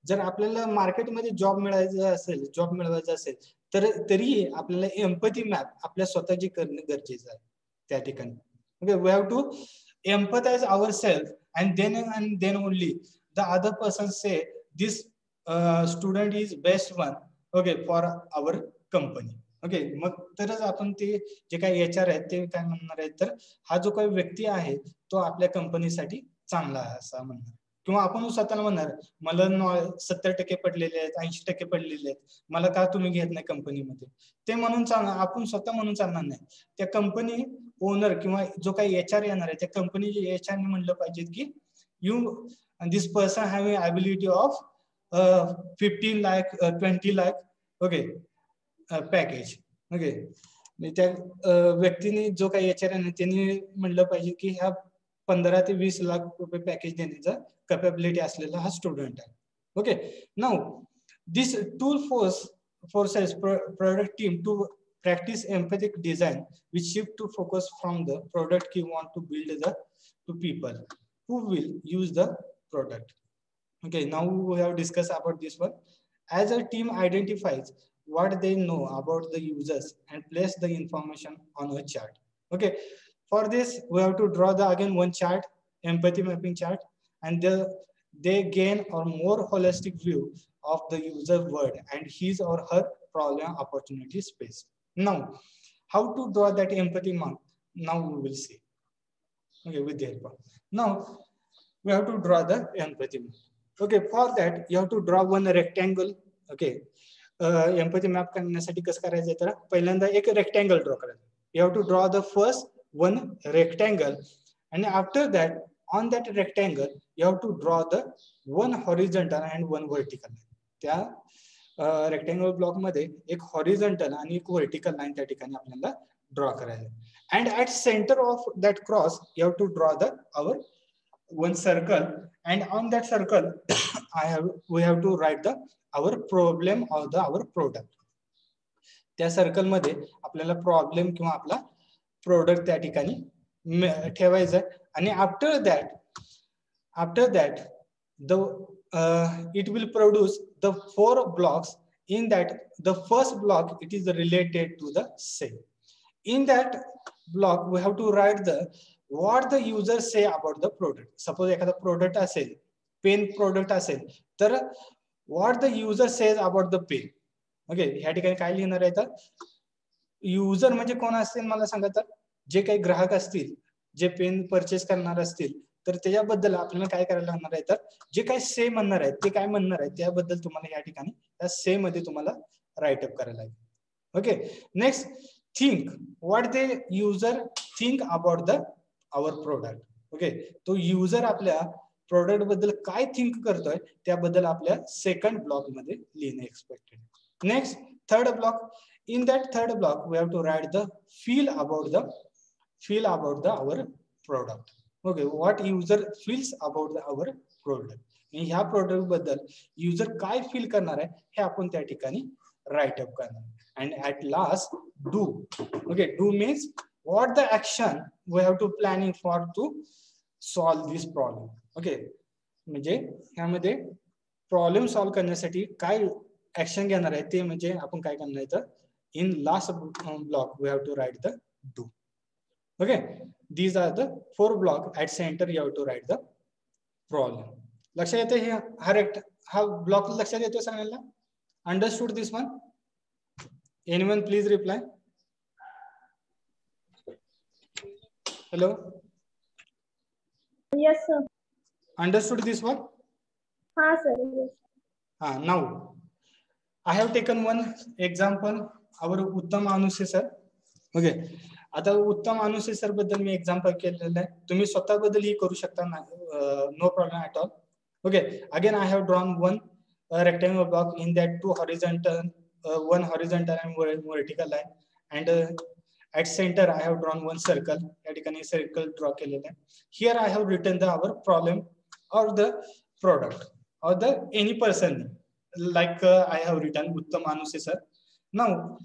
जर आपल्याला मार्केटमध्ये जॉब मिळवायचा असेल तर तरीही आपल्याला एम्पॅथी मॅप आपल्या स्वतःची करणं गरजेचं आहे त्या ठिकाणी. Okay, we have to empathize ourselves, and then only the other person say this student is best one, okay, for our company. Okay, मग तरच आपण ते जे काही HR आहेत ते काय म्हणणार आहेत तर हा जो काही व्यक्ती आहे तो आपल्या कंपनीसाठी चांगला आहे असं म्हणणार. किंवा आपण स्वतःला म्हणणार मला 70% पडलेले आहेत, 80% पडलेले आहेत, मला का तुम्ही घेत नाही कंपनीमध्ये, ते म्हणून चालणार. आपण स्वतः म्हणून चालणार नाही. त्या कंपनी ओनर किंवा जो काही HR येणार आहे त्या कंपनीचे HR ने म्हणलं पाहिजे की this person have ability of 15 lakh 20 lakh okay package. Okay, त्या व्यक्तीने जो काही एचआर आहे त्यांनी म्हणलं पाहिजे की ह्या 15 ते 20 लाख रुपये पॅकेज देण्याचा कॅपेबिलिटी असलेला हा स्टुडंट आहे. Okay, now this tool forces product team to practice empathic design which shift to focus from the product you want to build to people who will use the product. Okay, now we have discussed about this one. As a team identifies what they know about the users and place the information on a chart. Okay, for this we have to draw the again one chart, empathy mapping chart, and they gain a more holistic view of the user world and his or her problem opportunity space. Now, how to draw that empathy map? Now we will see. Okay, with the help. Now we have to draw the empathy map. Okay, for that you have to draw one rectangle. Okay, empathy map करण्यासाठी कसं करायचं तर पहिल्यांदा एक rectangle draw करायचं. You have to draw the first one rectangle, and after that on that rectangle you have to draw the one horizontal and one vertical. त्या rectangle block मध्ये एक हॉरिझॉन्टल आणि एक व्हर्टिकल लाईन त्या ठिकाणी आपल्याला draw करायचं. And at centre of that cross you have to draw the our one circle, and on that circle we have to write the our problem of the our product. त्या circle मध्ये आपल्याला problem किंवा आपला product त्या ठिकाणी ठेवायचा. आणि after that it will produce the 4 blocks. In that the first block it is related to the sale. In that block we have to write the what the user say about the product. Suppose एखादा product असेल, pen product असेल तर what the user says about the pen. Okay, ह्या ठिकाणी काय लिहिणार आहे तर युजर म्हणजे कोण असतील मला सांगा तर जे काही ग्राहक असतील, जे पेन परचेस करणार असतील, तर त्याच्याबद्दल आपल्याला काय करायला लागणार आहे तर जे काही से म्हणणार आहेत ते काय म्हणणार आहेत त्याबद्दल तुम्हाला या ठिकाणी त्या से मध्ये तुम्हाला राईट अप करायला लागेल. Okay, next think what they user think about the our product. Okay, तो युजर आपल्या प्रोडक्ट बद्दल काय थिंक करतोय त्याबद्दल आपल्या सेकंड ब्लॉक मध्ये लिहिणे expected. Next third block. In that third block we have to write the feel about the our product. Okay, what user feels about our product. ह्या प्रोडक्ट बद्दल युजर काय फील करणार आहे हे आपण त्या ठिकाणी राईट अप करणार. And at last do. Okay, do means what the action we have to planning for to solve this problem. Okay, म्हणजे ह्यामध्ये प्रॉब्लेम सॉल्व्ह करण्यासाठी काय ऍक्शन घेणार आहे ते म्हणजे आपण काय करणार आहे तर in last block we have to write the do. Okay, these are the 4 blocks. At center you have to write the problem. लक्षात येते हा ब्लॉक लक्षात येतो सगळ्यांना? Understood this one? Anyone please reply. Hello. Yes sir. Understood this one? हाँ sir. Yes. Now I have taken one example. Our उत्तम Anuse sir. Okay, आता उत्तम अनुसे सर बद्दल मी एक्झाम्पल केलेलं आहे. तुम्ही स्वतः बद्दल ही करू शकता, no problem at all. Okay, again I have drawn one rectangle block in that 2 horizontal, 1 horizontal and vertical line, and at centre I have drawn one circle. या ठिकाणी सर्कल ड्रॉ केलेलं आहे. Here I have written the our problem or the product or the any person like I have written Uttam Anuse sir. Now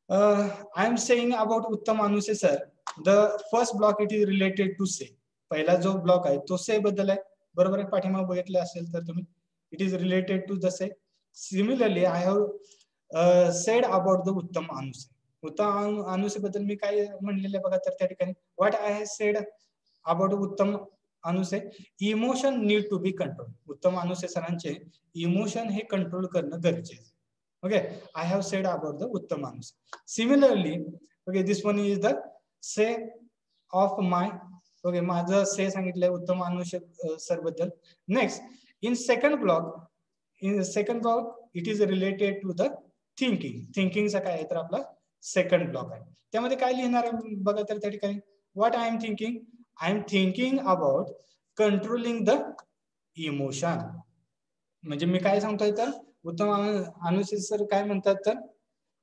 I am saying about Uttam Anuse sir. The first block it is related to say. पहिला जो block आहे तो से बद्दल आहे, बरोबर आहे? पाठीमागे बघितले असेल तर तुम्ही, it is related to the say. Similarly I have said about the Uttam Anuse. उत्तम अनुसे बद्दल मी काय म्हणलेलं आहे बघा तर त्या ठिकाणी what I have said about Uttam Anuse. Emotion need to be control. Uttam Anuse सरांचे emotion hey control करणं गरजेचं. Okay, I have said about the Uttam Anuse. Similarly, okay, this one is the say of my. Okay, माझं say सांगितलंय उत्तम Anuse sir बद्दल. Next, in second block, it is related to the thinking. Thinking चा काय आहे तर आपला second block आहे. त्यामध्ये काय लिहिणार आहे बघा तर त्या ठिकाणी what I am thinking. I am thinking about controlling the emotion. म्हणजे मी काय सांगतोय तर उत्तम अनुसे सर काय म्हणतात तर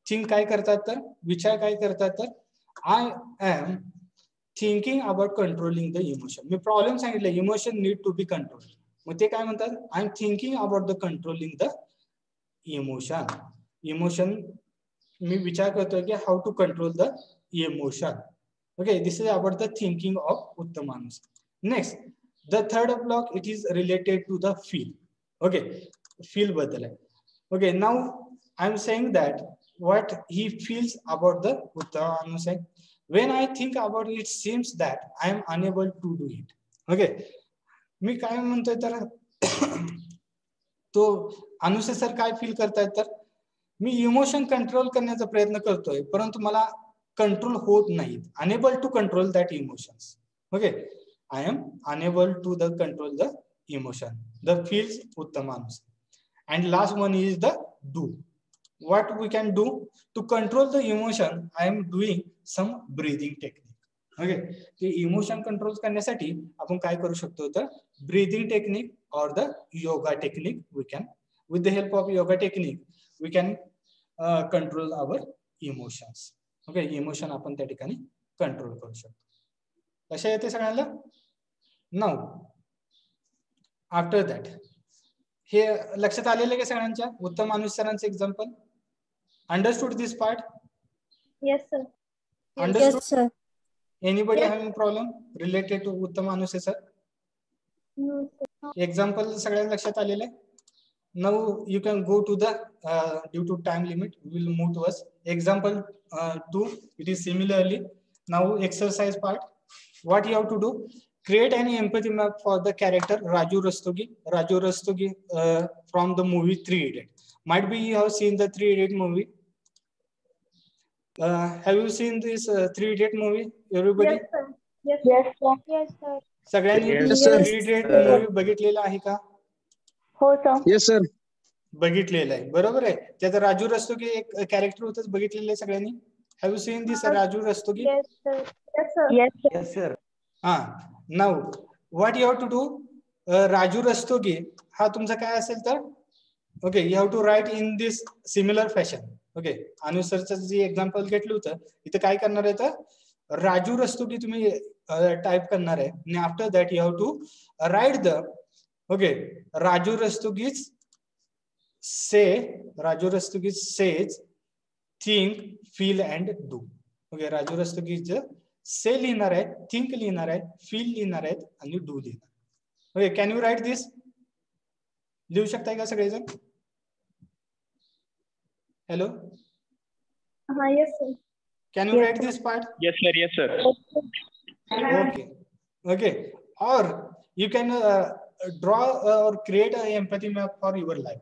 थिंक काय करतात तर विचार काय करतात तर I am thinking about controlling the emotion. मी प्रॉब्लेम सांगितलं emotion need to be control. मग ते काय म्हणतात I am thinking about the controlling the emotion. Emotion मी विचार करतोय की how to control the emotion. Okay, this is about the thinking of उत्तम माणूस. Next the third block it is related to the feel. Okay, feel बद्दल आहे. Okay, now I am saying that what he feels about the Uttama Manus. When I think about it, seems that I am unable to do it. Okay, मी काय म्हणतोय तर तो अनुसे sir काय feel करतायत तर मी emotion control करण्याचा प्रयत्न करतोय परंतु मला कंट्रोल होत नाही. Unable to control that emotions. Okay, I am unable to the control the emotion. The feels Uttama Manus. And last one is the do. What we can do to control the emotion, I am doing some breathing technique. Okay, the emotion controls करण्यासाठी आपण काय करू शकतो तर breathing technique or the yoga technique we can, with the help of yoga technique we can control our emotions. Okay, emotion आपण त्या ठिकाणी control करू शकतो. लक्षात येते सगळ्यांना. नाउ आफ्टर दॅट हे लक्षात आलेलं आहे का सगळ्यांच्या उत्तम माणूस सरांचं example. Understood this part? Yes, sir. Understood? Yes, sir. Anybody Yes. having problem related to Uttama Manus sir? No, sir. Example सगळ्यांना लक्षात आलेलं आहे. Now you can go to the due to time limit we will move to us. Example 2, it is similarly. Now exercise part. What you have to do? Create an empathy map for the character Raju Rastogi. Raju Rastogi from the movie 3 Idiots. Might be you have seen the 3 Idiots movie. Have you seen this 3 Idiots movie? Everybody? Yes, sir. Yes, yes, sir. Yes, sir. सगळ्यांनी Yes, 3 Idiots movie बघितलेला आहे का? हो sir. Yes, sir. बघितलेलं आहे, बरोबर आहे. त्याचं राजू रस्तोगी एक कॅरेक्टर होतं, बघितलेलं आहे सगळ्यांनी. Have you seen this Raju Rastogi? Yes, sir. Yes, sir. Yes, sir. हा, now what you have to do. Raju Rastogi हा तुमचा काय असेल तर okay you have to write in this similar fashion. Okay, अनुसरचं जे एक्झाम्पल घेतलं होतं इथं काय करणार आहे तर राजू रस्तोगी तुम्ही टाइप करणार आहे आणि after that you have to write the okay Raju Rastogi's says think feel and do. Okay, Raju Rastogi's say लिहिणार आहे, थिंक लिहिणार आहे, फील लिहिणार आहेत आणि डू लिहिणार. Okay, can you write this? लिहू शकताय का सगळेजण? Hello, Yes, sir. can you write this part? Yes, sir. Yes, sir. Okay, okay. Or you can draw or create a empathy map for your life.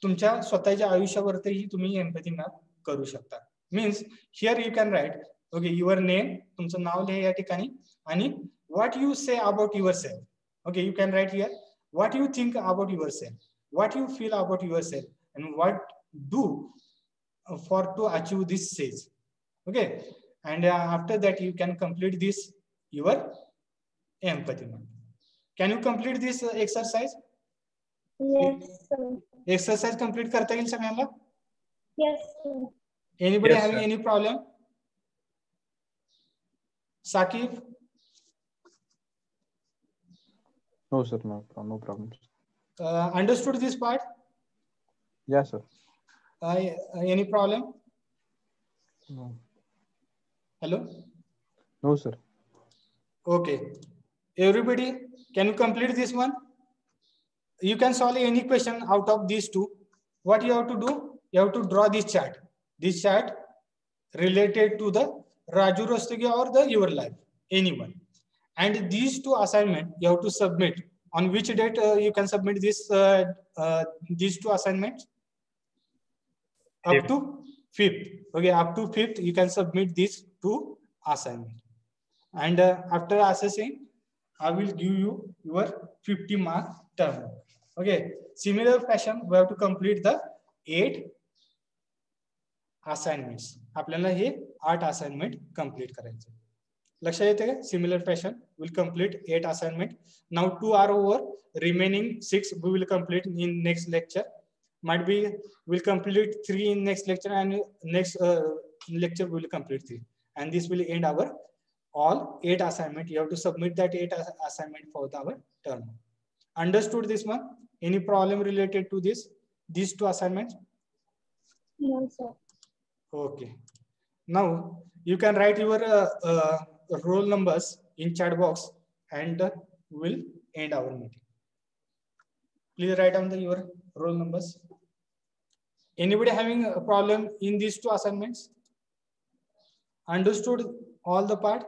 तुमच्या स्वतःच्या आयुष्यावरतीही तुम्ही empathy map करू शकता. Means here you can write okay your name, तुमचं नाव लिहा या ठिकाणी आणि what you say about yourself. Okay, you can write here what you think about yourself, what you feel about yourself, and what do for to achieve this stage. Okay, and after that you can complete this your empathy map. Can you complete this exercise? Yes, sir. Exercise complete करता येईल सगळ्यांना? Yes, sir. Anybody Yes, having sir. any problem? Sakib? No, sir. No problem. Understood this part? Yes, sir. Any problem? No. Hello? No, sir. Okay. Everybody, can you complete this one? You can solve any question out of these two. What you have to do? You have to draw this chart. This chart related to the Raju Rastogi or the your life, anyone. And these two assignment you have to submit. On which date you can submit this these two assignments? Up to 5th. Okay, up to 5th you can submit these two assignments. And after assessing, I will give you your 50 mark term. Okay, similar fashion we have to complete the 8 assignments. आपल्याला हे 8 assignment complete करायचे. लक्षात येते का? Similar fashion will complete 8 assignment. Now 2 are over. Remaining 6 we will complete in next lecture. Might be we'll complete 3 in next lecture, and next lecture we will complete 3, and this will end our all 8 assignment. You have to submit that 8 assignment for our term. Understood this one? Any problem related to these 2 assignments? No, sir. Okay. Now you can write your roll numbers in chat box, and we'll end our meeting. Please write down your roll numbers. Anybody having a problem in these 2 assignments? Understood all the part?